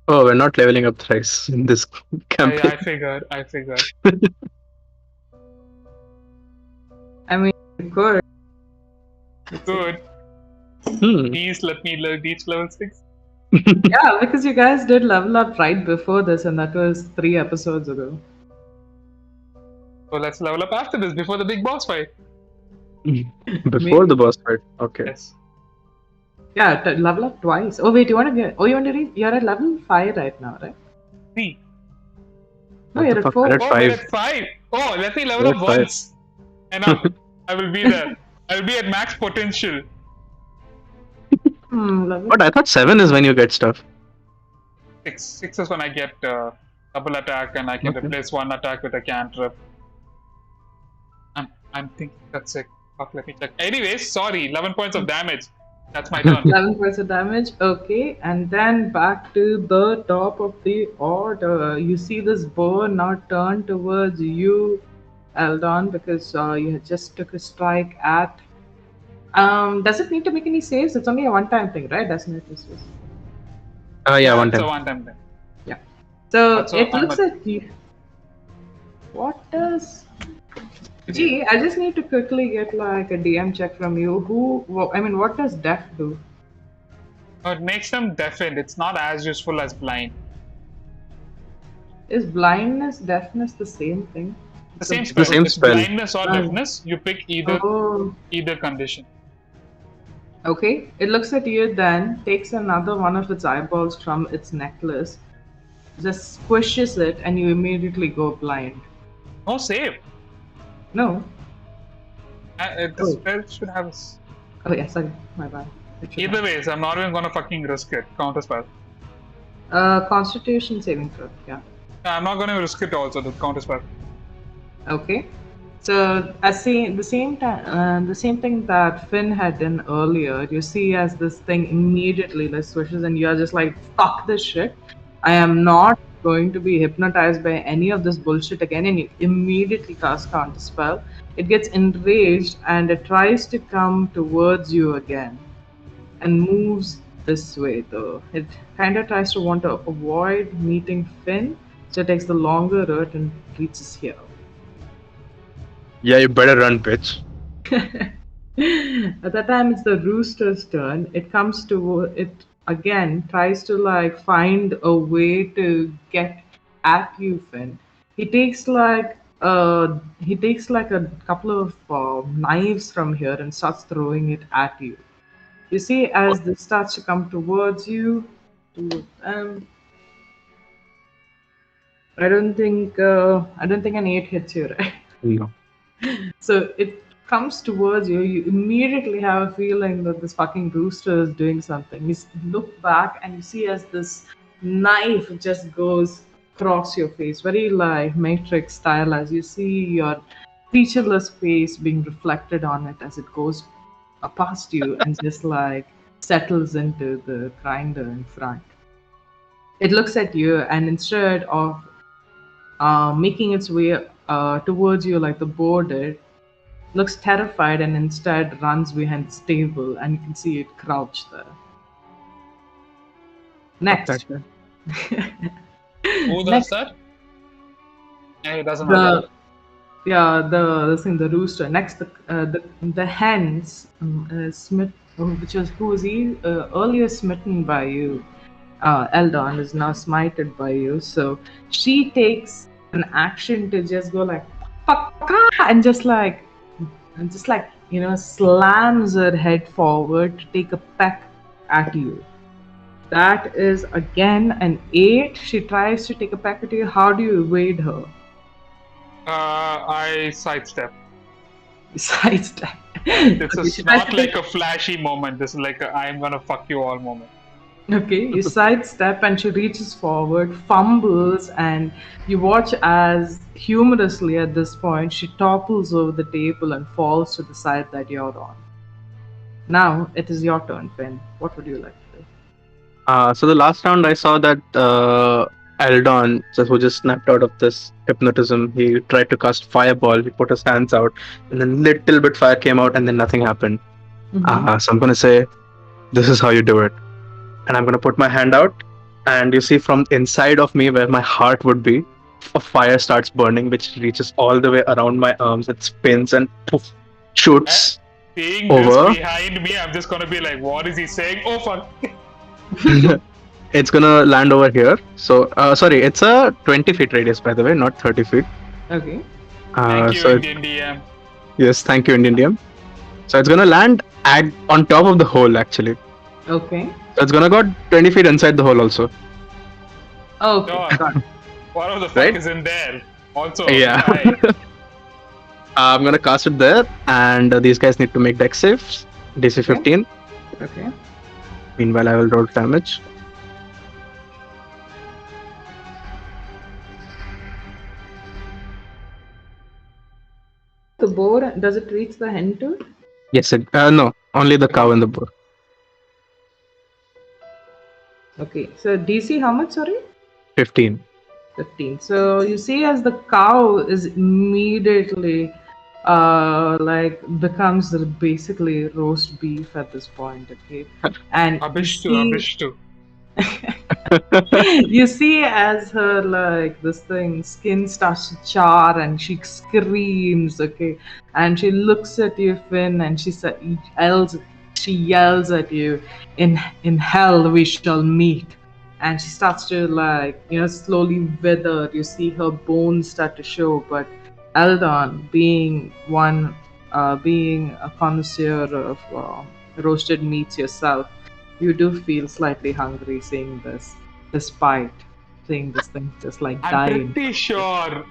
Speaker 3: we're not leveling up thrice in this campaign.
Speaker 1: I figured.
Speaker 2: I mean, of course.
Speaker 1: Good.
Speaker 3: Hmm.
Speaker 1: Please let me reach level 6.
Speaker 2: Yeah, because you guys did level up right before this, and that was 3 episodes ago.
Speaker 1: So let's level up after this, before the big boss fight.
Speaker 3: Before the boss fight. Okay.
Speaker 1: Yes.
Speaker 2: Yeah, level up twice. Oh wait, you want to get? Oh, you want to reach? You're at level 5 right now, right?
Speaker 1: 3.
Speaker 2: No,
Speaker 3: What
Speaker 2: you're
Speaker 3: the
Speaker 2: at
Speaker 3: fuck,
Speaker 2: 4.
Speaker 3: we're at
Speaker 1: Oh,
Speaker 3: 5.
Speaker 1: we're at 5. Oh, let me level
Speaker 3: Yeah,
Speaker 1: up
Speaker 3: fine.
Speaker 1: once. Enough. I will be there. I will be at max potential.
Speaker 2: Love it.
Speaker 3: But I thought 7 is when you get stuff.
Speaker 1: 6 is when I get double attack and I can
Speaker 3: Okay.
Speaker 1: replace one attack with a cantrip. I'm thinking that's it. Fuck, let me check. Anyways, sorry, 11 points of damage. That's my turn.
Speaker 2: 11 points of damage. Okay, and then back to the top of the order. You see this bow now turn towards you, Eldon, because you just took a strike at. Does it need to make any saves? It's only a one-time thing, right? Doesn't it? This was-
Speaker 3: Yeah, one
Speaker 1: It's a
Speaker 3: time.
Speaker 1: one-time thing.
Speaker 2: So
Speaker 1: Also,
Speaker 2: it
Speaker 1: I'm
Speaker 2: looks at you. What does? Gee, I just need to quickly get like a DM check from you. What does deaf do?
Speaker 1: It makes them deafened. It's not as useful as blind.
Speaker 2: Is blindness, deafness the same thing?
Speaker 1: The same
Speaker 3: the
Speaker 1: spell.
Speaker 3: same
Speaker 1: It's
Speaker 3: spell.
Speaker 1: blindness or
Speaker 2: Oh.
Speaker 1: deafness. You pick either
Speaker 2: Oh,
Speaker 1: condition.
Speaker 2: okay. It looks at you then, takes another one of its eyeballs from its necklace, just squishes it, and you immediately go blind.
Speaker 1: No save.
Speaker 2: No.
Speaker 1: The
Speaker 2: Oh.
Speaker 1: spell should have.
Speaker 2: Oh, yeah, sorry. My bad. It should
Speaker 1: Either
Speaker 2: have-
Speaker 1: ways, I'm not even gonna fucking risk it. Counter spell.
Speaker 2: Constitution saving throw. Yeah.
Speaker 1: I'm not gonna risk it also. The counter spell.
Speaker 2: Okay. So the same time, the same thing that Finn had done earlier. You see, as this thing immediately like swishes, and you're just like, "Fuck this shit! I am not going to be hypnotized by any of this bullshit again." And you immediately cast counter spell. It gets enraged and it tries to come towards you again, and moves this way. Though it kind of tries to want to avoid meeting Finn, so it takes the longer route and reaches here.
Speaker 3: Yeah, you better run, bitch.
Speaker 2: At that time, it's the rooster's turn. It comes to it again, tries to like find a way to get at you, Finn. He takes like a couple of knives from here and starts throwing it at you. You see, as this starts to come towards you, I don't think an 8 hits you, right?
Speaker 3: No.
Speaker 2: So it comes towards you. You immediately have a feeling that this fucking rooster is doing something. You look back and you see as this knife just goes across your face, very like Matrix style, as you see your featureless face being reflected on it as it goes past you and just like settles into the grinder in front. It looks at you, and instead of making its way towards you like the boar did, looks terrified and instead runs behind the stable, and you can see it crouched there. Next.
Speaker 1: Who does
Speaker 2: Next,
Speaker 1: that? It doesn't matter.
Speaker 2: the rooster. Next, the hens, who was he earlier smitten by you, Eldon is now smited by you. So she takes an action to just go like fuck, and just like slams her head forward to take a peck at you. That is again an 8. She tries to take a peck at you. How do you evade her?
Speaker 1: I sidestep.
Speaker 2: Sidestep.
Speaker 1: This
Speaker 2: Okay,
Speaker 1: is
Speaker 2: she tries
Speaker 1: not
Speaker 2: to
Speaker 1: like a flashy moment. This is like a I'm gonna fuck you all moment.
Speaker 2: Okay, you sidestep and she reaches forward, fumbles, and you watch as humorously at this point she topples over the table and falls to the side that you're on. Now it is your turn, Finn. What would you like to do?
Speaker 3: So the last round I saw that Eldon, who just snapped out of this hypnotism, he tried to cast fireball. He put his hands out, and then little bit fire came out, and then nothing happened. So I'm gonna say, this is how you do it. And I'm gonna put my hand out, and you see from inside of me where my heart would be, a fire starts burning, which reaches all the way around my arms. It spins and poof, shoots
Speaker 1: Seeing
Speaker 3: over.
Speaker 1: this behind me, I'm just gonna be like, what is he saying? Oh fuck.
Speaker 3: It's gonna land over here. So, sorry, it's a 20 feet radius, by the way, not 30 feet.
Speaker 2: Okay.
Speaker 1: Thank you,
Speaker 3: So
Speaker 1: Indian DM.
Speaker 3: yes, thank you, Indian DM. So it's gonna land on top of the hole, actually.
Speaker 2: Okay.
Speaker 3: So it's gonna go 20 feet inside the hole also.
Speaker 2: Okay.
Speaker 1: Sure.
Speaker 2: Got it.
Speaker 1: What the fuck
Speaker 3: Right?
Speaker 1: is in there? Also,
Speaker 3: Yeah.
Speaker 1: right.
Speaker 3: I'm gonna cast it there, and these guys need to make dex saves. DC
Speaker 2: Okay.
Speaker 3: 15.
Speaker 2: Okay.
Speaker 3: Meanwhile, I will roll damage.
Speaker 2: The boar, does it reach the hen too?
Speaker 3: Yes, no, only the cow and the boar.
Speaker 2: Okay, so DC how much, sorry?
Speaker 3: 15.
Speaker 2: 15. So you see, as the cow is immediately like becomes basically roast beef at this point, okay? And
Speaker 1: Abishtu.
Speaker 2: you see as her like this thing skin starts to char and she screams, okay, and she looks at you, Finn, and she yells at you, in hell we shall meet. And she starts to slowly wither. You see her bones start to show. But Eldon, being a connoisseur of roasted meats yourself, you do feel slightly hungry seeing this, despite seeing this thing just like
Speaker 1: I'm
Speaker 2: dying.
Speaker 1: pretty sure.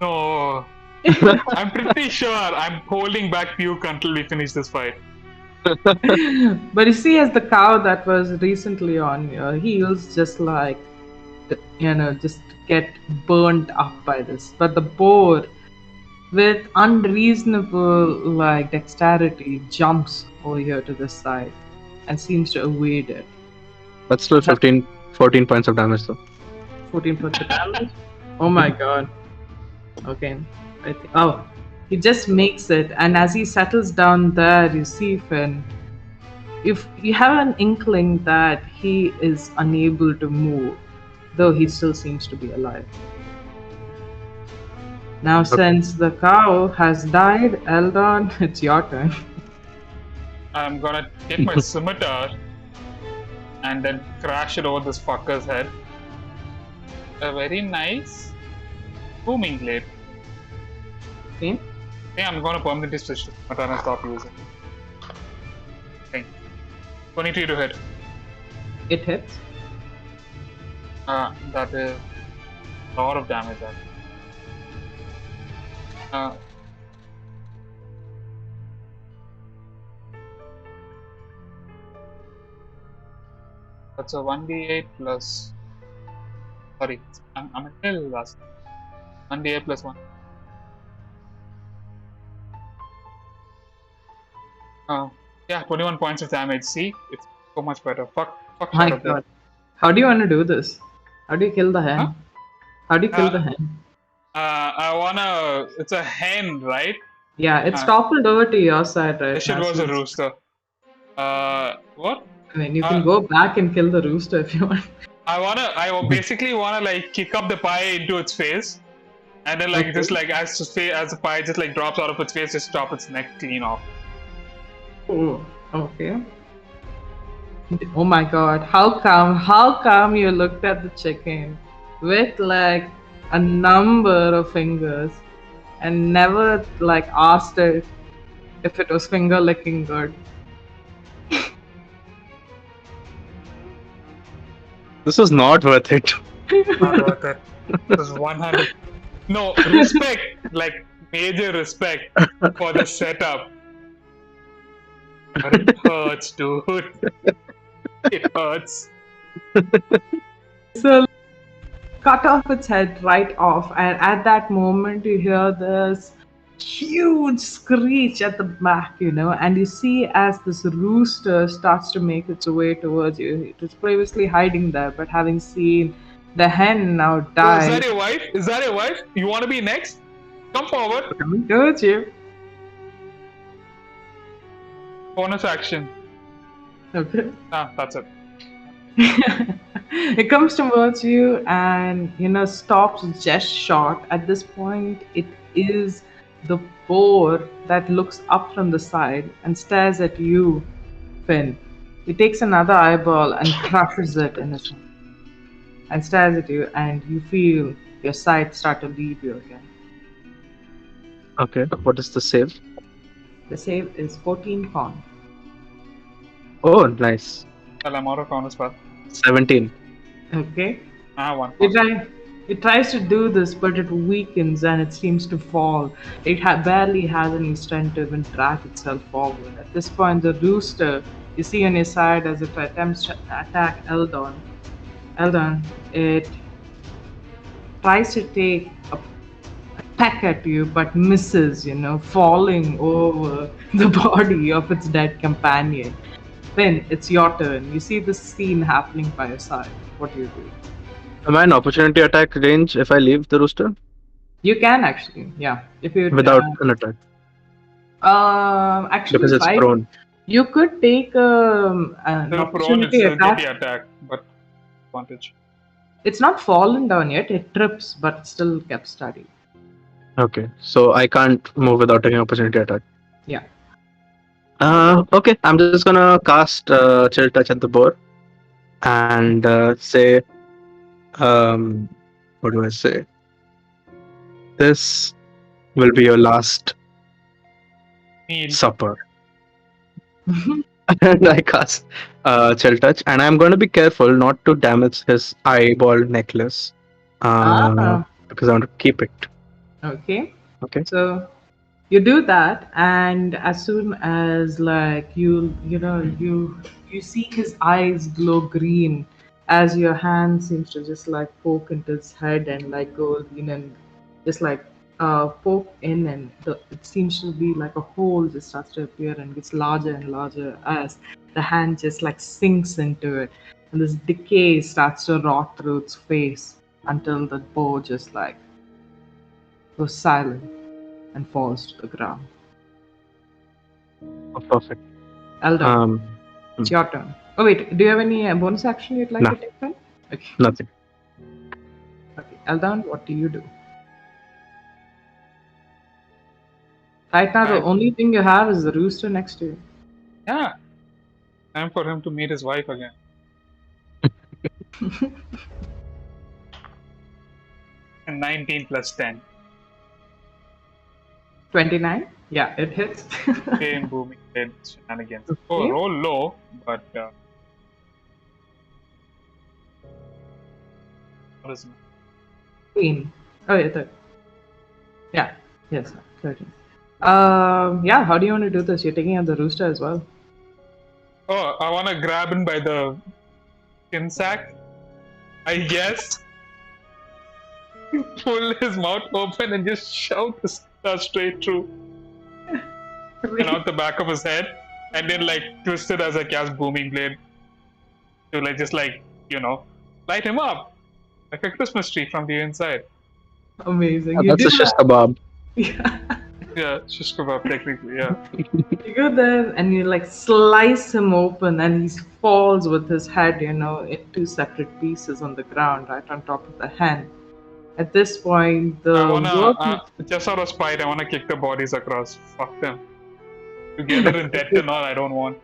Speaker 1: No. I'm pretty sure I'm holding back puke until we finish this fight.
Speaker 2: But you see, as the cow that was recently on your heels just just get burnt up by this. But the boar, with unreasonable dexterity, jumps over here to this side and seems to evade it.
Speaker 3: That's still 14 points of damage though.
Speaker 2: 14 points of damage. Oh my god. Okay. Oh, he just makes it, and as he settles down there, you see, Finn, if you have an inkling that he is unable to move, though he still seems to be alive. Now, since the cow has died, Eldon, it's your turn.
Speaker 1: I'm gonna take my scimitar and then crash it over this fucker's head. A very nice booming blade.
Speaker 2: Okay.
Speaker 1: I think I'm gonna permanently switch to scimitar and stop using. Okay. 23 to hit.
Speaker 2: It hits.
Speaker 1: That is a lot of damage. That's a 1d8 plus. Sorry, I'm a little last. 1d8 plus 1. Yeah, 21 points of damage. See, it's so much better. Fuck
Speaker 2: My
Speaker 1: out of there.
Speaker 2: god. How do you want to do this? How do you kill the hen?
Speaker 1: Huh?
Speaker 2: How do you kill the hen?
Speaker 1: I wanna. It's a hen, right?
Speaker 2: Yeah, it's toppled over to your side, right?
Speaker 1: This shit
Speaker 2: now,
Speaker 1: was
Speaker 2: so
Speaker 1: a
Speaker 2: it's-
Speaker 1: rooster. What?
Speaker 2: I mean, you can go back and kill the rooster if you want.
Speaker 1: I basically wanna like kick up the pie into its face, and then
Speaker 2: Okay.
Speaker 1: just like as the pie just like drops out of its face, just chop its neck clean off.
Speaker 2: Oh, okay. Oh my god, how come you looked at the chicken with like a number of fingers and never like asked it if it was finger licking good?
Speaker 3: This was not worth it.
Speaker 1: Not worth it. It was 100. No, respect, like major respect for the setup. But it hurts, dude. It hurts.
Speaker 2: So cut off its head right off, and at that moment you hear this huge screech at the back, and you see as this rooster starts to make its way towards you. It was previously hiding there, but having seen the hen now
Speaker 1: So
Speaker 2: die,
Speaker 1: is that your wife? Is that your wife? You want to be next? Come forward.
Speaker 2: coming towards you.
Speaker 1: Bonus action.
Speaker 2: Okay.
Speaker 1: That's it.
Speaker 2: It comes towards you and stops just short. At this point, it is the boar that looks up from the side and stares at you, Finn. He takes another eyeball and crushes it in his hand and stares at you, and you feel your sight start to leave you again.
Speaker 3: Okay, what is the save?
Speaker 2: The save is 14 con.
Speaker 3: Oh, nice.
Speaker 1: Well, I'm out of con as well.
Speaker 3: 17.
Speaker 2: Okay.
Speaker 1: One.
Speaker 2: You It tries to do this, but it weakens and it seems to fall. It barely has any strength to even drag itself forward. At this point, the rooster you see on your side as it attempts to attack Eldon. Eldon, it tries to take a peck at you but misses, falling over the body of its dead companion. Then it's your turn. You see this scene happening by your side. What do you do?
Speaker 3: Am I an opportunity attack range if I leave the rooster
Speaker 2: You can actually, yeah. If you
Speaker 3: without an attack
Speaker 2: actually
Speaker 3: because it's
Speaker 2: fight,
Speaker 3: prone?
Speaker 2: you could take an
Speaker 1: Still prone, it's
Speaker 2: opportunity
Speaker 1: still get
Speaker 2: attack.
Speaker 1: the attack, but advantage.
Speaker 2: It's not fallen down yet. It trips, but still kept steady.
Speaker 3: Okay, so I can't move without taking opportunity attack.
Speaker 2: Yeah.
Speaker 3: Okay, I'm just gonna cast Chill Touch at the boar and say, what do I say? This will be your last
Speaker 1: Meal.
Speaker 3: supper. And I cast Chill Touch, and I'm going to be careful not to damage his eyeball necklace because I want to keep it.
Speaker 2: Okay.
Speaker 3: Okay.
Speaker 2: So you do that, and as soon as like you see his eyes glow green as your hand seems to just like poke into his head and like go in and just like poke in, and it seems to be like a hole just starts to appear and gets larger and larger as the hand just like sinks into it, and this decay starts to rot through its face until the bow just like goes silent and falls to the ground.
Speaker 3: Oh, perfect.
Speaker 2: Eldon, it's your turn. Oh wait, do you have any bonus action you'd like
Speaker 3: Nah.
Speaker 2: to take then? Okay.
Speaker 3: Nothing.
Speaker 2: Okay, Eldon, what do you do? Right now, the only thing you have is the rooster next to you.
Speaker 1: Yeah. Time for him to meet his wife again. And 19 plus 10.
Speaker 2: 29? Yeah, it hits.
Speaker 1: Same booming dead shenanigans.
Speaker 2: Okay.
Speaker 1: Oh, roll low, but what is it?
Speaker 2: Queen. Oh, yeah, 13. Yeah, yes, 13. Yeah, how do you want to do this? You're taking out the rooster as well.
Speaker 1: Oh, I want to grab him by the skin sack, I guess. Pull his mouth open and just shout the stuff straight through and out the back of his head, and then like twist it as I cast booming blade to like just like light him up like a Christmas tree from the inside.
Speaker 2: Amazing.
Speaker 3: That's a shish kebab.
Speaker 2: Yeah.
Speaker 1: Yeah, shish kebab technically. Yeah.
Speaker 2: You go there and you like slice him open, and he falls with his head, in two separate pieces on the ground, right on top of the hen. At this point,
Speaker 1: I wanna just out of spite, I wanna kick the bodies across. Fuck them. Together in death and all, I don't want.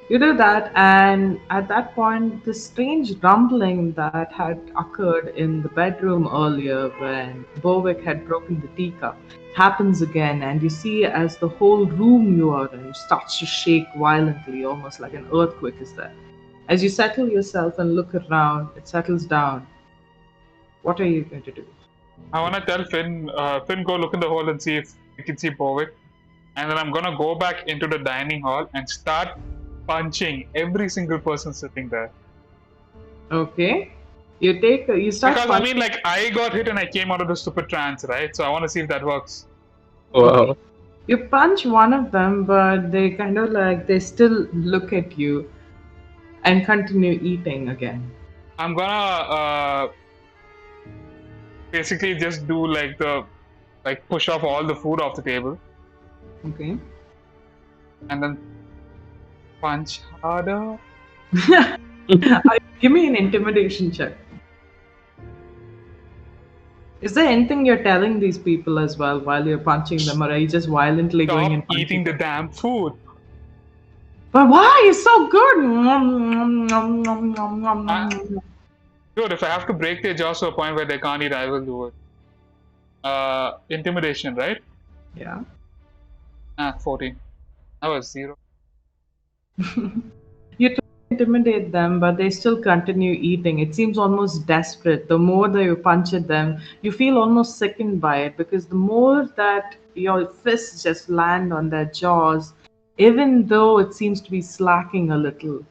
Speaker 2: You do that, and at that point, the strange rumbling that had occurred in the bedroom earlier when Bowick had broken the teacup happens again, and you see as the whole room you are in starts to shake violently, almost like an earthquake is there. As you settle yourself and look around, it settles down. What are you going to do?
Speaker 1: I wanna tell Finn, go look in the hole and see if you can see Bowick. And then I'm gonna go back into the dining hall and start punching every single person sitting there.
Speaker 2: Okay. You start
Speaker 1: Because I mean, like, I got hit and I came out of the stupid trance, right? So I want to see if that works.
Speaker 3: Wow.
Speaker 2: Okay. You punch one of them, but they kind of like, they still look at you and continue eating again.
Speaker 1: I'm gonna basically just do like push off all the food off the table.
Speaker 2: Okay.
Speaker 1: And then punch harder.
Speaker 2: Give me an intimidation check. Is there anything you're telling these people as well while you're punching them, or are you just violently
Speaker 1: Stop
Speaker 2: going and
Speaker 1: eating the damn food.
Speaker 2: But why? It's so good.
Speaker 1: Dude, if I have to break their jaws to a point where they can't eat, I will do it. Intimidation, right?
Speaker 2: Yeah.
Speaker 1: 14. That was 0.
Speaker 2: You try intimidate them, but they still continue eating. It seems almost desperate. The more that you punch at them, you feel almost sickened by it because the more that your fists just land on their jaws, even though it seems to be slacking a little,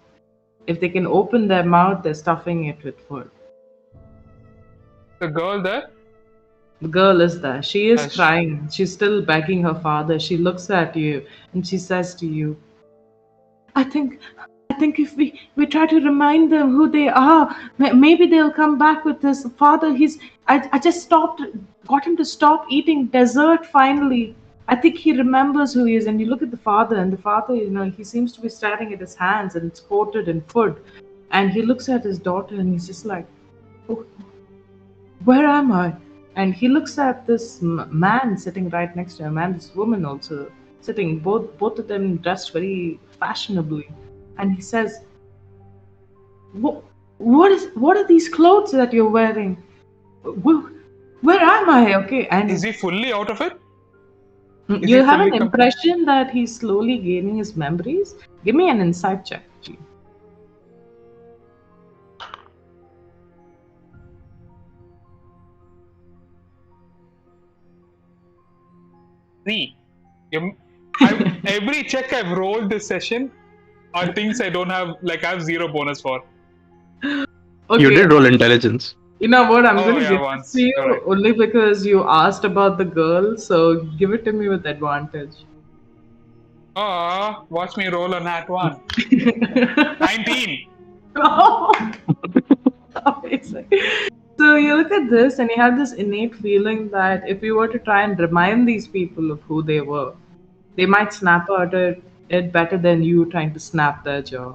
Speaker 2: if they can open their mouth, they're stuffing it with food.
Speaker 1: The girl there?
Speaker 2: The girl is there. She is
Speaker 1: Yes.
Speaker 2: crying. She's still begging her father. She looks at you and she says to you, I think if we try to remind them who they are, maybe they'll come back with this. Father, I just got him to stop eating dessert finally. I think he remembers who he is. And you look at the father, and the father, he seems to be staring at his hands and it's coated in food. And he looks at his daughter and he's just like, oh, where am I? And he looks at this man sitting right next to him and this woman also sitting, both of them dressed very fashionably. And he says, what are these clothes that you're wearing? Where am I? Okay. And
Speaker 1: Is he fully out of it?
Speaker 2: you have an impression that he's slowly gaining his memories. Give me an insight check, G.
Speaker 1: See, every check I've rolled this session are things I don't have, like I have 0 bonus for.
Speaker 2: Okay.
Speaker 3: You did roll intelligence.
Speaker 2: You know what? I'm going to give
Speaker 1: once.
Speaker 2: it to you
Speaker 1: Right.
Speaker 2: only because you asked about the girl. So give it to me with advantage.
Speaker 1: Watch me roll on that one. 19.
Speaker 2: Amazing. So you look at this and you have this innate feeling that if you were to try and remind these people of who they were, they might snap out at it better than you trying to snap their jaw.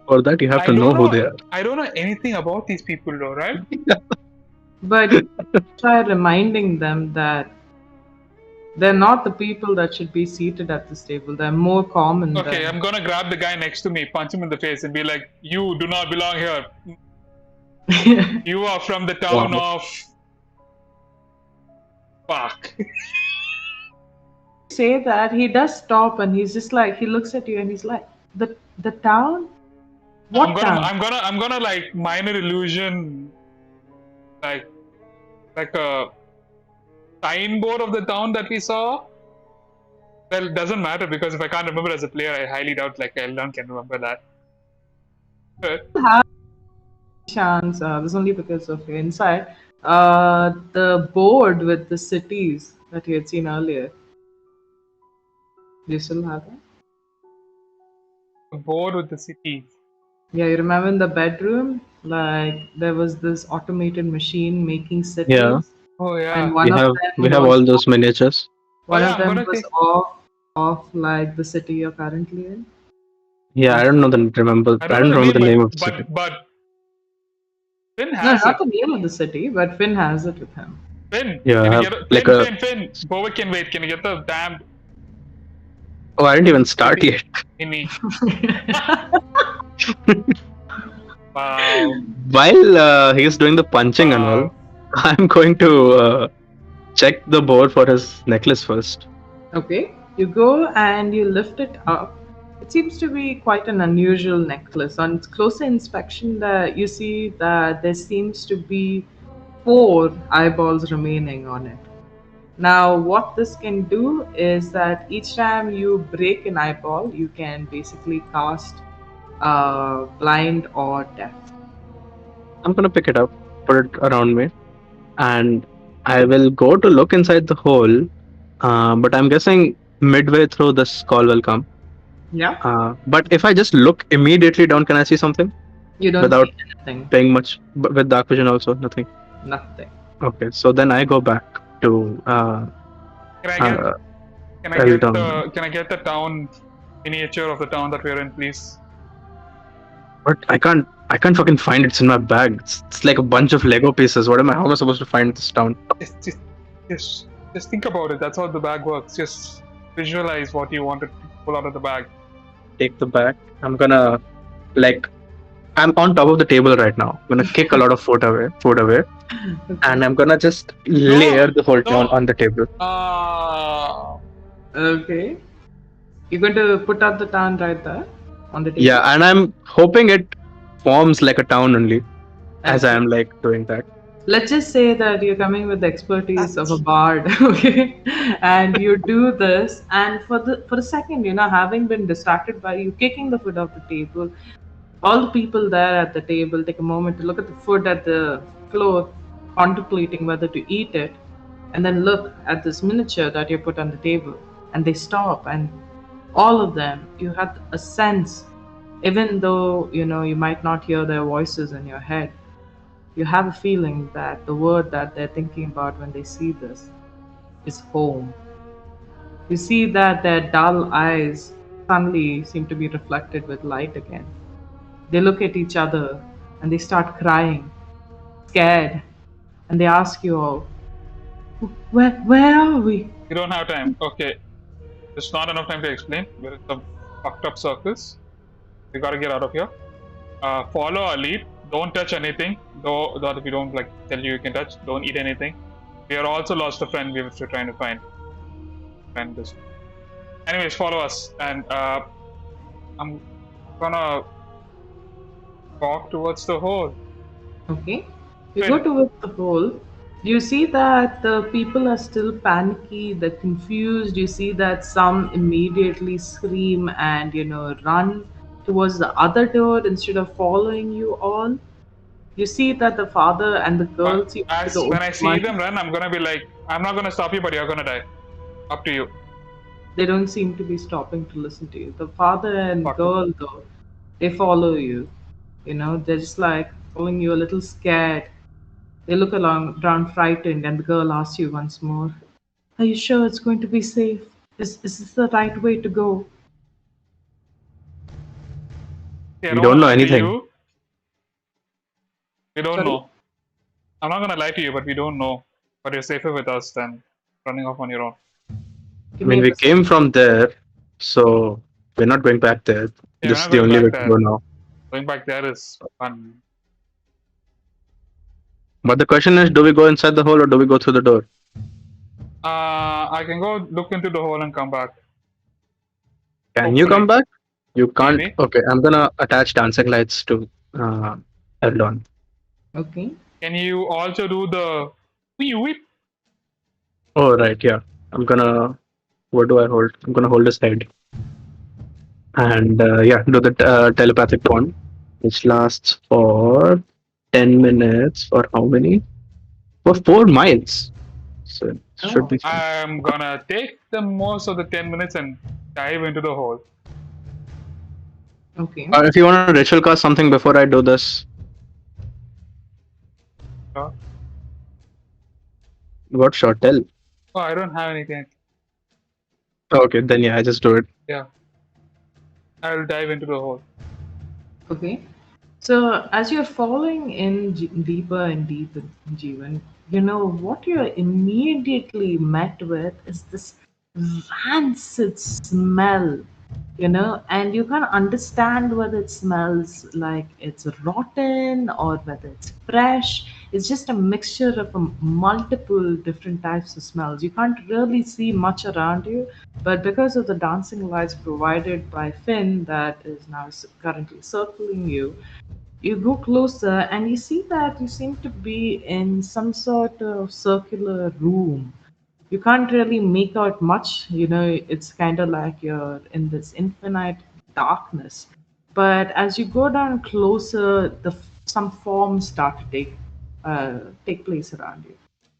Speaker 3: For that, you have to know who they are.
Speaker 1: I don't know anything about these people though, right?
Speaker 2: But try reminding them that they're not the people that should be seated at this table. They're more common.
Speaker 1: Okay, I'm gonna grab the guy next to me, punch him in the face, and be like, "You do not belong here. You are from the town of fuck."
Speaker 2: Say that he does stop, and he's just like he looks at you, and he's like, "The town? What town?"
Speaker 1: I'm gonna like minor illusion, like a signboard of the town that we saw. Well, it doesn't matter because if I can't remember as a player, I highly doubt like Eldon can remember that.
Speaker 2: Chance, this only because of your insight. The board with the cities that you had seen earlier. Do you still have it?
Speaker 1: The board with the cities.
Speaker 2: Yeah, you remember in the bedroom, like there was this automated machine making cities.
Speaker 3: Yeah.
Speaker 1: Oh yeah.
Speaker 2: And
Speaker 3: We have all those miniatures.
Speaker 2: One of them was off like the city you're currently in.
Speaker 3: Yeah, I don't remember the name of the city.
Speaker 1: But Finn has
Speaker 2: not the name of the city, but Finn has it with him.
Speaker 1: Finn.
Speaker 3: Yeah,
Speaker 1: Finn. Bova can wait. Can you get the damned?
Speaker 3: Oh, I didn't even start yet.
Speaker 1: Wow.
Speaker 3: While he's doing the punching and all, I'm going to check the board for his necklace first.
Speaker 2: Okay, you go and you lift it up. It seems to be quite an unusual necklace. On closer inspection, you see that there seems to be 4 eyeballs remaining on it. Now, what this can do is that each time you break an eyeball, you can basically cast blind or deaf.
Speaker 3: I'm gonna pick it up, put it around me, and I will go to look inside the hole. But I'm guessing midway through this call will come.
Speaker 2: Yeah.
Speaker 3: But if I just look immediately down, can I see something?
Speaker 2: You don't
Speaker 3: without
Speaker 2: see anything.
Speaker 3: paying much, but with dark vision also nothing.
Speaker 2: Nothing.
Speaker 3: Okay, so then I go back to.
Speaker 1: Can I get the town miniature of the town that we're in, please?
Speaker 3: But I can't fucking find it. It's in my bag. It's like a bunch of Lego pieces. How am I supposed to find this town?
Speaker 1: Just think about it. That's how the bag works. Just visualize what you want to pull out of the bag.
Speaker 3: Take the bag. I'm gonna I'm on top of the table right now. I'm gonna kick a lot of food away, and I'm gonna just layer the whole town on the table.
Speaker 2: Okay. You're going to put out the town right there on the
Speaker 3: Yeah,
Speaker 2: table?
Speaker 3: and I'm hoping it forms like a town only as I
Speaker 2: Okay.
Speaker 3: am like doing that.
Speaker 2: Let's just say that you're coming with the expertise of a bard, okay? And you do this, and for a second, having been distracted by you kicking the food off the table, all the people there at the table take a moment to look at the food at the floor, contemplating whether to eat it, and then look at this miniature that you put on the table, and they stop, and all of them, you had a sense, even though you might not hear their voices in your head, you have a feeling that the word that they're thinking about when they see this is home. You see that their dull eyes suddenly seem to be reflected with light again. They look at each other and they start crying, scared, and they ask you all, where are we?
Speaker 1: We don't have time. Okay, there's not enough time to explain. We're in some fucked up circles. We gotta get out of here. Follow our lead. Don't touch anything. Though that we don't like tell you can touch. Don't eat anything. We are also lost a friend. We're trying to find. Friend this. Anyways, follow us, and I'm gonna walk towards the hole.
Speaker 2: Okay. You go
Speaker 1: Wait,
Speaker 2: towards the hole. You see that the people are still panicky, they're confused. You see that some immediately scream and, run towards the other door instead of following you all. You see that the father and the girl seem to be the
Speaker 1: as
Speaker 2: only
Speaker 1: when I see
Speaker 2: ones.
Speaker 1: them run, I'm gonna be like, I'm not gonna stop you, but you're gonna die. Up to you.
Speaker 2: They don't seem to be stopping to listen to you. The father and
Speaker 1: Fuck it.
Speaker 2: girl, though, they follow you. They're just like following you a little scared. They look along, around frightened, and the girl asks you once more, are you sure it's going to be safe? Is this the right way to go?
Speaker 1: See, I
Speaker 3: We
Speaker 1: don't
Speaker 3: don't
Speaker 1: wanna
Speaker 3: know
Speaker 1: lie to
Speaker 3: anything.
Speaker 1: you. We don't
Speaker 2: Sorry?
Speaker 1: know. I'm not gonna lie to you, but we don't know. But you're safer with us than running off on your own.
Speaker 3: I
Speaker 2: Give me
Speaker 3: mean,
Speaker 2: a
Speaker 3: we came
Speaker 2: perception.
Speaker 3: from there, so we're not going back there.
Speaker 1: Yeah, we're
Speaker 3: This is
Speaker 1: not
Speaker 3: the
Speaker 1: going
Speaker 3: only way
Speaker 1: back
Speaker 3: to
Speaker 1: there.
Speaker 3: go now.
Speaker 1: Going back there is fun.
Speaker 3: But the question is, do we go inside the hole or do we go through the door?
Speaker 1: I can go look into the hole and come back.
Speaker 3: Can you come
Speaker 1: Hopefully,
Speaker 3: back? You can't.
Speaker 1: maybe.
Speaker 3: Okay, I'm gonna attach dancing lights to Eldon.
Speaker 2: Okay.
Speaker 1: Can you also do the wee whip?
Speaker 3: Oh right, yeah. I'm gonna. What do I hold? I'm gonna hold his head and yeah, do the telepathic bond, which lasts for 10 minutes. For how many? For 4 miles. So it should
Speaker 2: Oh,
Speaker 3: be fine.
Speaker 1: I'm gonna take the most of the 10 minutes and dive into the hole.
Speaker 2: okay.
Speaker 3: If you want to ritual cast something before I do this,
Speaker 1: Uh,
Speaker 3: what shot tell?
Speaker 1: Oh, I don't have anything.
Speaker 3: Okay, then yeah, I just do it.
Speaker 1: Yeah, I'll dive into the hole.
Speaker 2: Okay. So as you're falling in deeper and deeper, Jeevan, what you're immediately met with is this rancid smell, and you can't understand whether it smells like it's rotten or whether it's fresh. It's just a mixture of multiple different types of smells. You can't really see much around you, but because of the dancing lights provided by Finn that is now currently circling you, you go closer and you see that you seem to be in some sort of circular room. You can't really make out much, it's kind of like you're in this infinite darkness. But as you go down closer, some forms start to take place around you.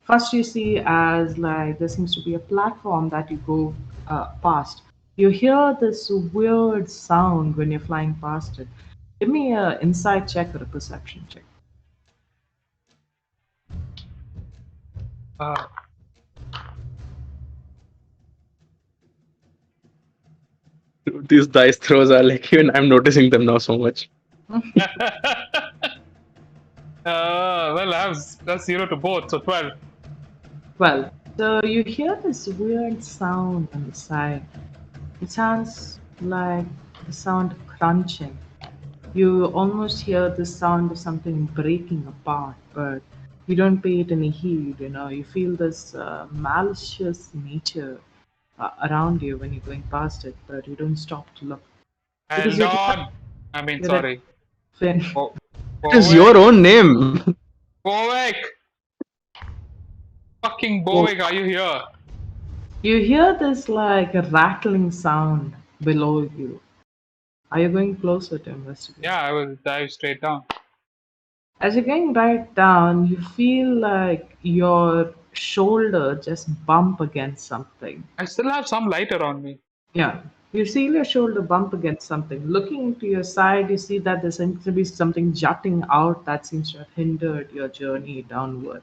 Speaker 2: First, you see as like there seems to be a platform that you go past. You hear this weird sound when you're flying past it. Give me a insight check or a perception check.
Speaker 1: Uh,
Speaker 3: These dice throws are like even I'm noticing them now so much.
Speaker 1: well, that's 0 to both, so 12.
Speaker 2: Well, so you hear this weird sound on the side. It sounds like the sound of crunching. You almost hear the sound of something breaking apart, but you don't pay it any heed. You feel this malicious nature around you when you're going past it, but you don't stop to look because
Speaker 1: Eldon. I mean,
Speaker 2: you're at
Speaker 1: sorry.
Speaker 2: Finn.
Speaker 3: It is your
Speaker 1: Bovik.
Speaker 3: own name.
Speaker 1: Bovik. Fucking
Speaker 2: Oh,
Speaker 1: Bovik, are you here?
Speaker 2: you hear this like a rattling sound below you. Are you going closer to investigate?
Speaker 1: Yeah, I will dive straight down.
Speaker 2: As you're going right down, you feel like your shoulder just bump against something.
Speaker 1: I still have some light around me.
Speaker 2: Yeah. You feel your shoulder bump against something. Looking to your side, you see that there seems to be something jutting out that seems to have hindered your journey downward.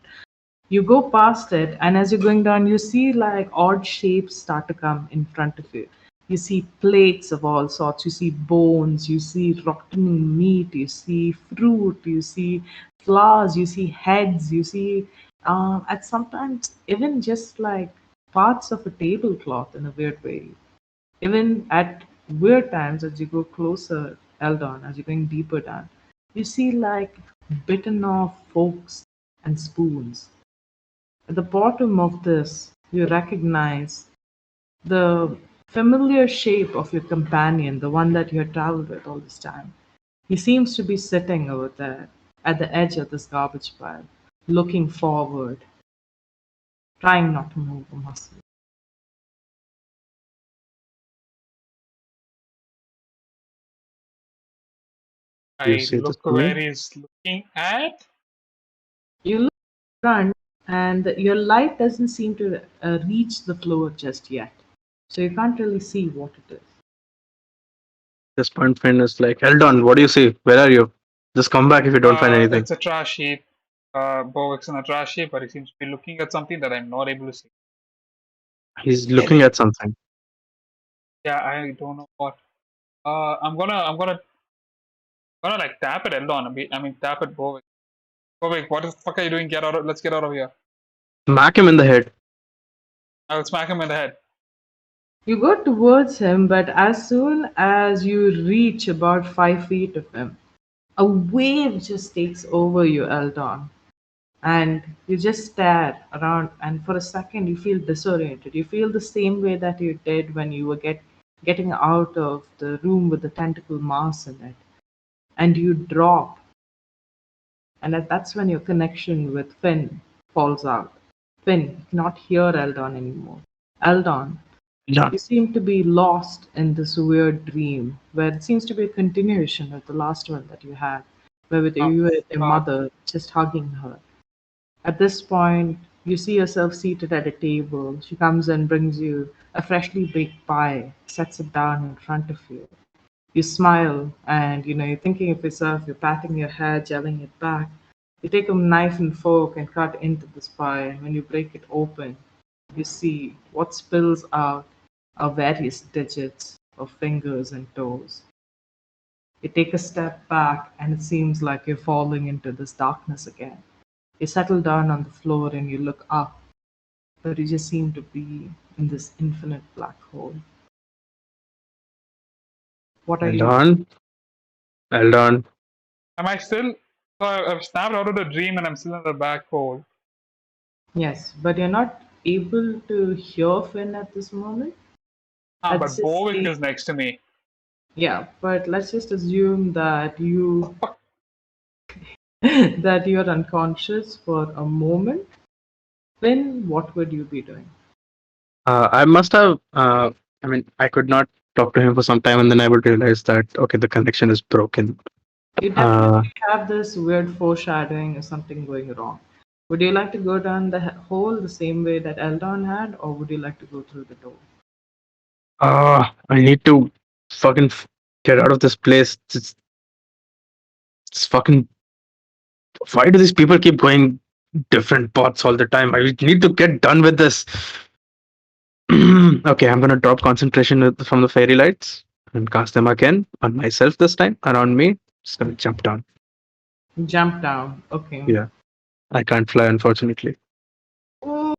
Speaker 2: You go past it, and as you're going down, you see like odd shapes start to come in front of you. You see plates of all sorts, you see bones, you see rotten meat, you see fruit, you see flowers, you see heads, you see, at sometimes even just like parts of a tablecloth in a weird way. Even at weird times, as you go closer, Eldon, as you're going deeper down, you see like bitten off forks and spoons. At the bottom of this, you recognize the familiar shape of your companion, the one that you had traveled with all this time. He seems to be sitting over there at the edge of this garbage pile, looking forward, trying not to move a muscle.
Speaker 3: Do you
Speaker 1: I
Speaker 3: see this
Speaker 1: look
Speaker 3: coming?
Speaker 1: where he's looking at.
Speaker 2: You look front, and your light doesn't seem to reach the floor just yet, so you can't really see what it is.
Speaker 3: This point, friend is like, Eldon, what do you see? Where are you? Just come back if you don't find anything.
Speaker 1: It's a trash heap. Bovik's in a trash heap, but he seems to be looking at something that I'm not able to see.
Speaker 3: He's looking at something.
Speaker 1: Yeah, I don't know what. I'm gonna like tap at Eldon. I mean, tap at Bovik. Bovik, what the fuck are you doing? Get out of. Let's get out of here.
Speaker 3: Smack him in the head.
Speaker 1: I will smack him in the head.
Speaker 2: You go towards him, but as soon as you reach about 5 feet of him, a wave just takes over you, Eldon. And you just stare around, and for a second, you feel disoriented. You feel the same way that you did when you were getting out of the room with the tentacle mass in it. And you drop, and that's when your connection with Finn falls out. Finn, you cannot hear Eldon anymore. Eldon,
Speaker 3: Eldon.
Speaker 2: you seem to be lost in this weird dream where it seems to be a continuation of the last one that you had, where with
Speaker 1: Oh,
Speaker 2: you and your
Speaker 1: fuck.
Speaker 2: mother just hugging her. At this point, you see yourself seated at a table. She comes and brings you a freshly baked pie, sets it down in front of you. You smile and you're thinking of yourself, you're patting your hair, gelling it back. You take a knife and fork and cut into this pie, and when you break it open, you see what spills out are various digits of fingers and toes. You take a step back, and it seems like you're falling into this darkness again. You settle down on the floor and you look up, but you just seem to be in this infinite black hole. What are you?
Speaker 3: Eldon. Eldon.
Speaker 1: Am I still? So I've snapped out of the dream and I'm still in the back hole.
Speaker 2: Yes, but you're not able to hear Finn at this moment.
Speaker 1: Ah,
Speaker 2: Let's
Speaker 1: but
Speaker 2: just
Speaker 1: Bovik
Speaker 2: say,
Speaker 1: is next to me.
Speaker 2: yeah, but let's just assume that
Speaker 1: The
Speaker 2: you
Speaker 1: fuck?
Speaker 2: that you're unconscious for a moment. Finn, what would you be doing?
Speaker 3: I must have. I mean, I could not talk to him for some time, and then I would realize that okay, the connection is broken.
Speaker 2: You
Speaker 3: Uh,
Speaker 2: definitely have this weird foreshadowing of something going wrong. Would you like to go down the hole the same way that Eldon had, or would you like to go through the door?
Speaker 3: I need to fucking get out of this place. It's fucking. Why do these people keep going different paths all the time? I need to get done with this. Okay, I'm gonna drop concentration from the fairy lights and cast them again on myself this time around me. Just gonna jump down.
Speaker 2: Jump down. Okay.
Speaker 3: Yeah, I can't fly unfortunately.
Speaker 2: Ooh.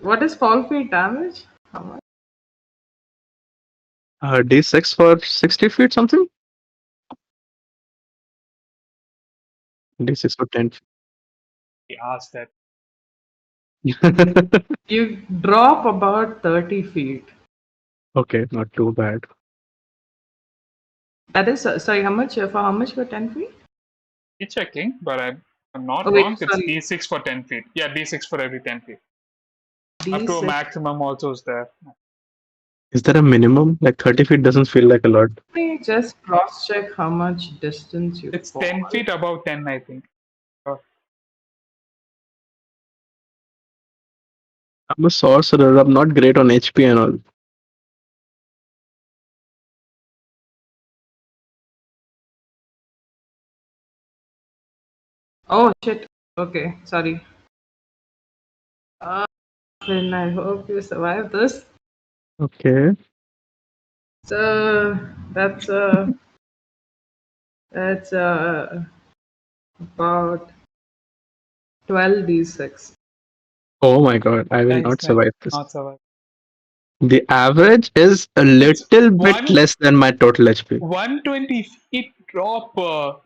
Speaker 2: What is fall feet damage? How much?
Speaker 3: D6 for 60 feet something. D6 for 10.
Speaker 1: He asked that.
Speaker 2: You drop about 30 feet.
Speaker 3: Okay, not too bad.
Speaker 2: That is, sorry, how much? For how much for 10 feet?
Speaker 1: Keep checking, but I'm not
Speaker 2: Oh, wait,
Speaker 1: wrong. It's
Speaker 2: sorry.
Speaker 1: D6 for 10 feet. Yeah, D6 for every 10 feet. Up to a
Speaker 2: D6.
Speaker 1: maximum also is there.
Speaker 3: Is there a minimum? Like 30 feet doesn't feel like a lot.
Speaker 2: Let me just cross check how much distance you
Speaker 1: It's
Speaker 2: fall.
Speaker 1: 10 feet above 10, I think.
Speaker 3: I'm a sorcerer. I'm not great on HP and all.
Speaker 2: Oh, shit. Okay, sorry. Finn, I hope you survive this.
Speaker 3: Okay.
Speaker 2: So that's about 12d6.
Speaker 3: Oh my god, I will
Speaker 1: Nice,
Speaker 3: not
Speaker 1: nice.
Speaker 3: survive this.
Speaker 1: Not survive.
Speaker 3: The average is a
Speaker 1: It's
Speaker 3: little bit less than my total HP.
Speaker 1: 120 feet drop.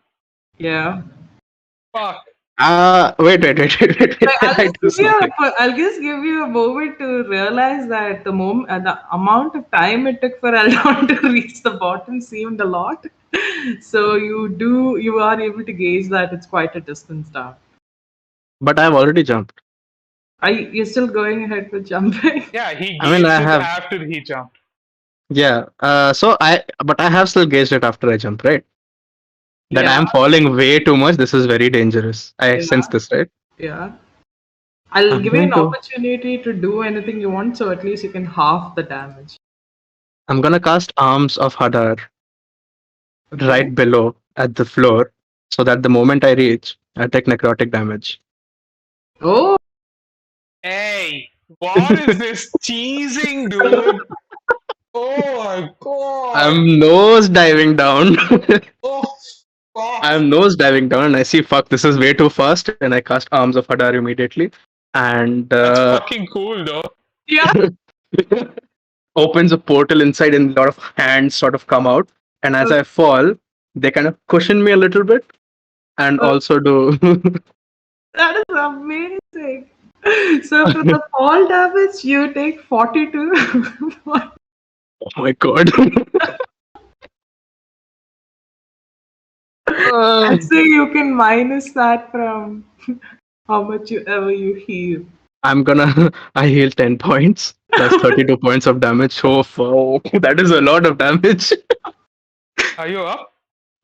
Speaker 2: Yeah.
Speaker 1: Fuck.
Speaker 3: Wait.
Speaker 2: I'll
Speaker 3: I
Speaker 2: just
Speaker 3: do
Speaker 2: give you
Speaker 3: something.
Speaker 2: I'll just give you a moment to realize that the amount of time it took for Eldon to reach the bottom seemed a lot. So you are able to gauge that it's quite a distance down.
Speaker 3: But I've already jumped.
Speaker 2: Are you still going ahead with jumping?
Speaker 1: Yeah, he
Speaker 3: I mean,
Speaker 1: gauged
Speaker 3: I
Speaker 1: it
Speaker 3: have.
Speaker 1: after he jumped.
Speaker 3: Yeah. But I have still gauged it after I jump, right? That
Speaker 2: Yeah,
Speaker 3: I'm falling way too much. This is very dangerous. I sense
Speaker 2: yeah,
Speaker 3: this, right?
Speaker 2: yeah. I'll
Speaker 3: I'm
Speaker 2: give you
Speaker 3: going
Speaker 2: an
Speaker 3: to.
Speaker 2: opportunity to do anything you want, so at least you can half the damage.
Speaker 3: I'm gonna cast Arms of Hadar
Speaker 2: Okay.
Speaker 3: right below at the floor, so that the moment I reach, I take necrotic damage.
Speaker 2: Oh,
Speaker 1: Hey, what is this cheesing, dude? Oh my god.
Speaker 3: I'm nose diving down.
Speaker 1: Oh, fuck.
Speaker 3: I'm nose diving down, and I see fuck. This is way too fast, and I cast Arms of Hadar immediately, and
Speaker 1: That's fucking cool, though.
Speaker 2: yeah.
Speaker 3: opens a portal inside, and a lot of hands sort of come out. And as I fall, they kind of cushion me a little bit, and also do.
Speaker 2: That is amazing. So for the fall damage, you take 42.
Speaker 3: Oh my god.
Speaker 2: And so you can minus that from how much you heal.
Speaker 3: I'm gonna. I heal 10 points. That's 32 points of damage. Oh, fuck. That is a lot of damage.
Speaker 1: Are you up?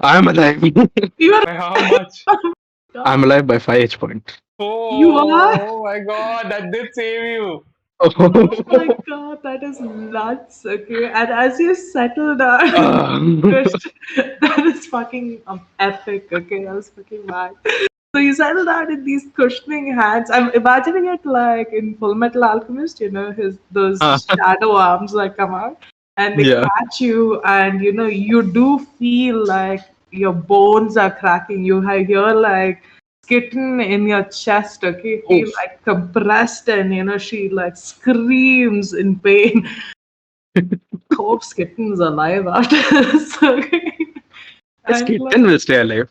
Speaker 3: I'm alive.
Speaker 2: You are.
Speaker 1: By how much?
Speaker 3: I'm alive by 5 H points.
Speaker 2: You are.
Speaker 1: Oh my god, that did save you.
Speaker 2: Oh my god, that is nuts. Okay, and as you settle down, that is fucking epic. Okay, that was fucking mad. So you settle down in these cushioning hands. I'm imagining it like in Full Metal Alchemist, his those shadow arms that come out and they
Speaker 3: Yeah.
Speaker 2: catch you, and you do feel like your bones are cracking. You hear like Skitten in your chest, okay, feel
Speaker 3: Oof.
Speaker 2: like compressed, and she like screams in pain. Hope Skitten's alive after this, okay?
Speaker 3: Yes,
Speaker 2: And like,
Speaker 3: Kitten will stay alive.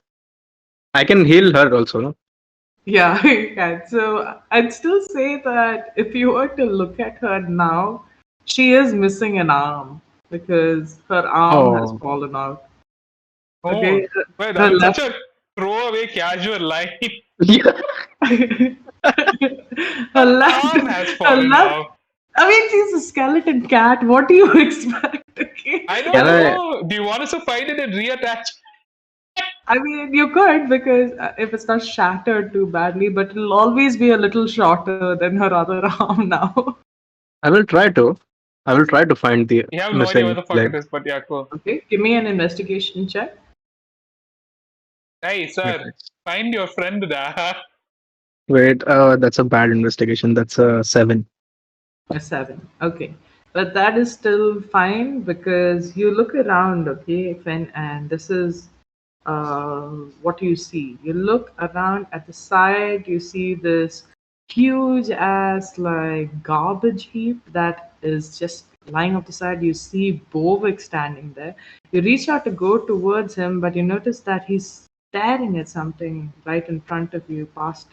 Speaker 3: I can heal her also, no?
Speaker 2: yeah, you can. So I'd still say that if you were to look at her now, she is missing an arm because her arm has
Speaker 3: Oh.
Speaker 2: fallen out.
Speaker 1: Oh,
Speaker 2: Okay,
Speaker 1: well,
Speaker 2: her
Speaker 1: that was such
Speaker 2: left,
Speaker 1: a throwaway casual line.
Speaker 3: Yeah.
Speaker 2: her left,
Speaker 1: Arm has
Speaker 2: her
Speaker 1: fallen
Speaker 2: left.
Speaker 1: off.
Speaker 2: I mean, she's a skeleton cat. What do you expect? Okay,
Speaker 1: I
Speaker 3: Can
Speaker 1: don't
Speaker 3: I?
Speaker 1: know. Do you want us to find it and reattach?
Speaker 2: I mean, you could because if it's not shattered too badly, but it'll always be a little shorter than her other arm now.
Speaker 3: I will try to. I will try to find the
Speaker 1: We have no idea what
Speaker 3: missing
Speaker 1: the fuck it
Speaker 3: leg.
Speaker 1: is, but yeah, cool.
Speaker 2: Okay, give me an investigation check.
Speaker 1: Hey, sir, find your friend there.
Speaker 3: Wait, that's a bad investigation. That's a 7.
Speaker 2: A 7. Okay. But that is still fine because you look around, okay, Finn, and this is what you see. You look around at the side, you see this huge ass like garbage heap that is just lying off the side. You see Bovik standing there. You reach out to go towards him, but you notice that he's staring at something right in front of you, past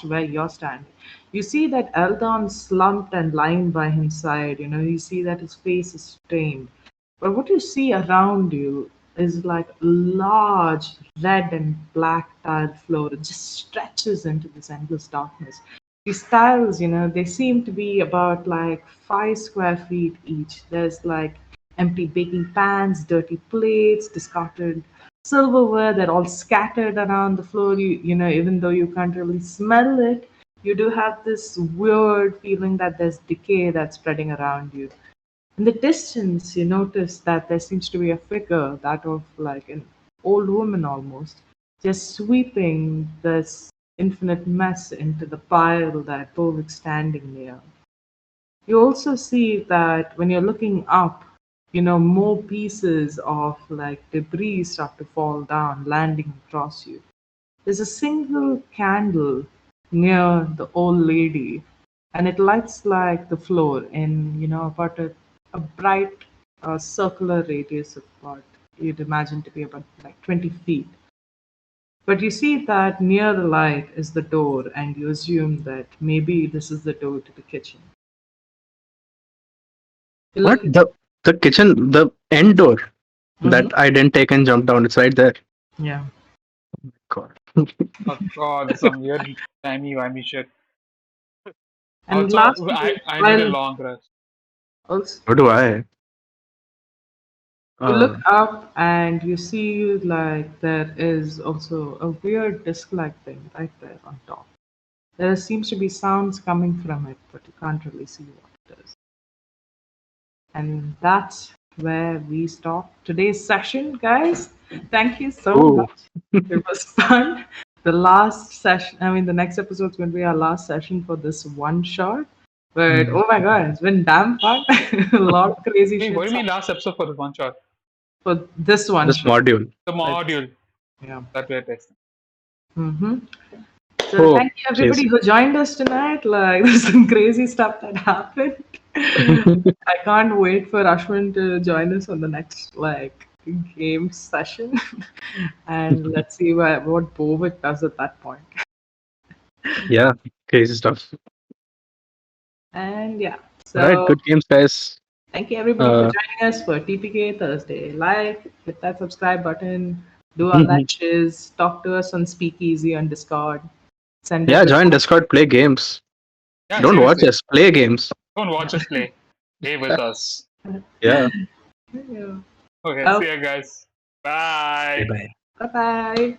Speaker 2: where you're standing. You see that Eldon slumped and lying by his side. You see that his face is stained. But what you see around you is like a large red and black tiled floor. It just stretches into this endless darkness. These tiles, they seem to be about like 5 square feet each. There's like empty baking pans, dirty plates, discarded silverware that all scattered around the floor. Even though you can't really smell it, you do have this weird feeling that there's decay that's spreading around you. In the distance, you notice that there seems to be a figure, that of like an old woman almost, just sweeping this infinite mess into the pile that Bovik's standing near. You also see that when you're looking up, more pieces of like debris start to fall down, landing across you. There's a single candle near the old lady, and it lights like the floor in, about a bright circular radius of what you'd imagine to be about like 20 feet. But you see that near the light is the door, and you assume that maybe this is the door to the kitchen. You
Speaker 3: What?
Speaker 2: look.
Speaker 3: The kitchen, the end door
Speaker 2: Mhm.
Speaker 3: that I didn't take and jump down. It's right there.
Speaker 2: Yeah.
Speaker 3: God.
Speaker 1: Oh god, some weird timey-wimey shit.
Speaker 2: And
Speaker 1: Also,
Speaker 2: lastly,
Speaker 1: I need a
Speaker 2: while
Speaker 1: long rest.
Speaker 2: also
Speaker 3: What do I?
Speaker 2: you look
Speaker 3: Uh,
Speaker 2: up and you see like there is also a weird disc-like thing right there on top. There seems to be sounds coming from it, but you can't really see what it is. And that's where we stop today's session, guys. Thank you so
Speaker 3: oh,
Speaker 2: much. It was fun. The last session, I mean, the next episode is going to be our last session for this one shot. But
Speaker 3: Hmm.
Speaker 2: oh my god, it's been damn fun. A lot of crazy
Speaker 1: Wait, what
Speaker 2: shit
Speaker 1: do you mean last episode for the one shot?
Speaker 2: for this one
Speaker 3: This
Speaker 2: shot.
Speaker 3: module.
Speaker 1: The
Speaker 2: Like,
Speaker 1: module
Speaker 2: yeah.
Speaker 1: that we're testing.
Speaker 2: Mm-hmm. So
Speaker 3: Oh,
Speaker 2: thank you
Speaker 3: jeez.
Speaker 2: everybody who joined us tonight. Like there's some crazy stuff that happened. I can't wait for Ashwin to join us on the next like game session, and let's see what Bovik does at that point.
Speaker 3: Yeah, crazy stuff.
Speaker 2: And yeah,
Speaker 3: All right,
Speaker 2: so
Speaker 3: good games, guys.
Speaker 2: thank you everybody for
Speaker 3: Uh,
Speaker 2: joining us for TPK Thursday. Like, hit that subscribe button, do all that shiz, talk to us on Speakeasy on Discord, send us
Speaker 3: yeah,
Speaker 2: your
Speaker 3: join Discord, play games.
Speaker 1: Yeah,
Speaker 3: Don't watch
Speaker 1: seriously.
Speaker 3: us, play games.
Speaker 1: Don't watch us play. Play with us.
Speaker 3: Yeah.
Speaker 2: yeah.
Speaker 1: Okay,
Speaker 2: Oh,
Speaker 1: see ya guys. Bye.
Speaker 3: Bye bye.
Speaker 2: bye bye.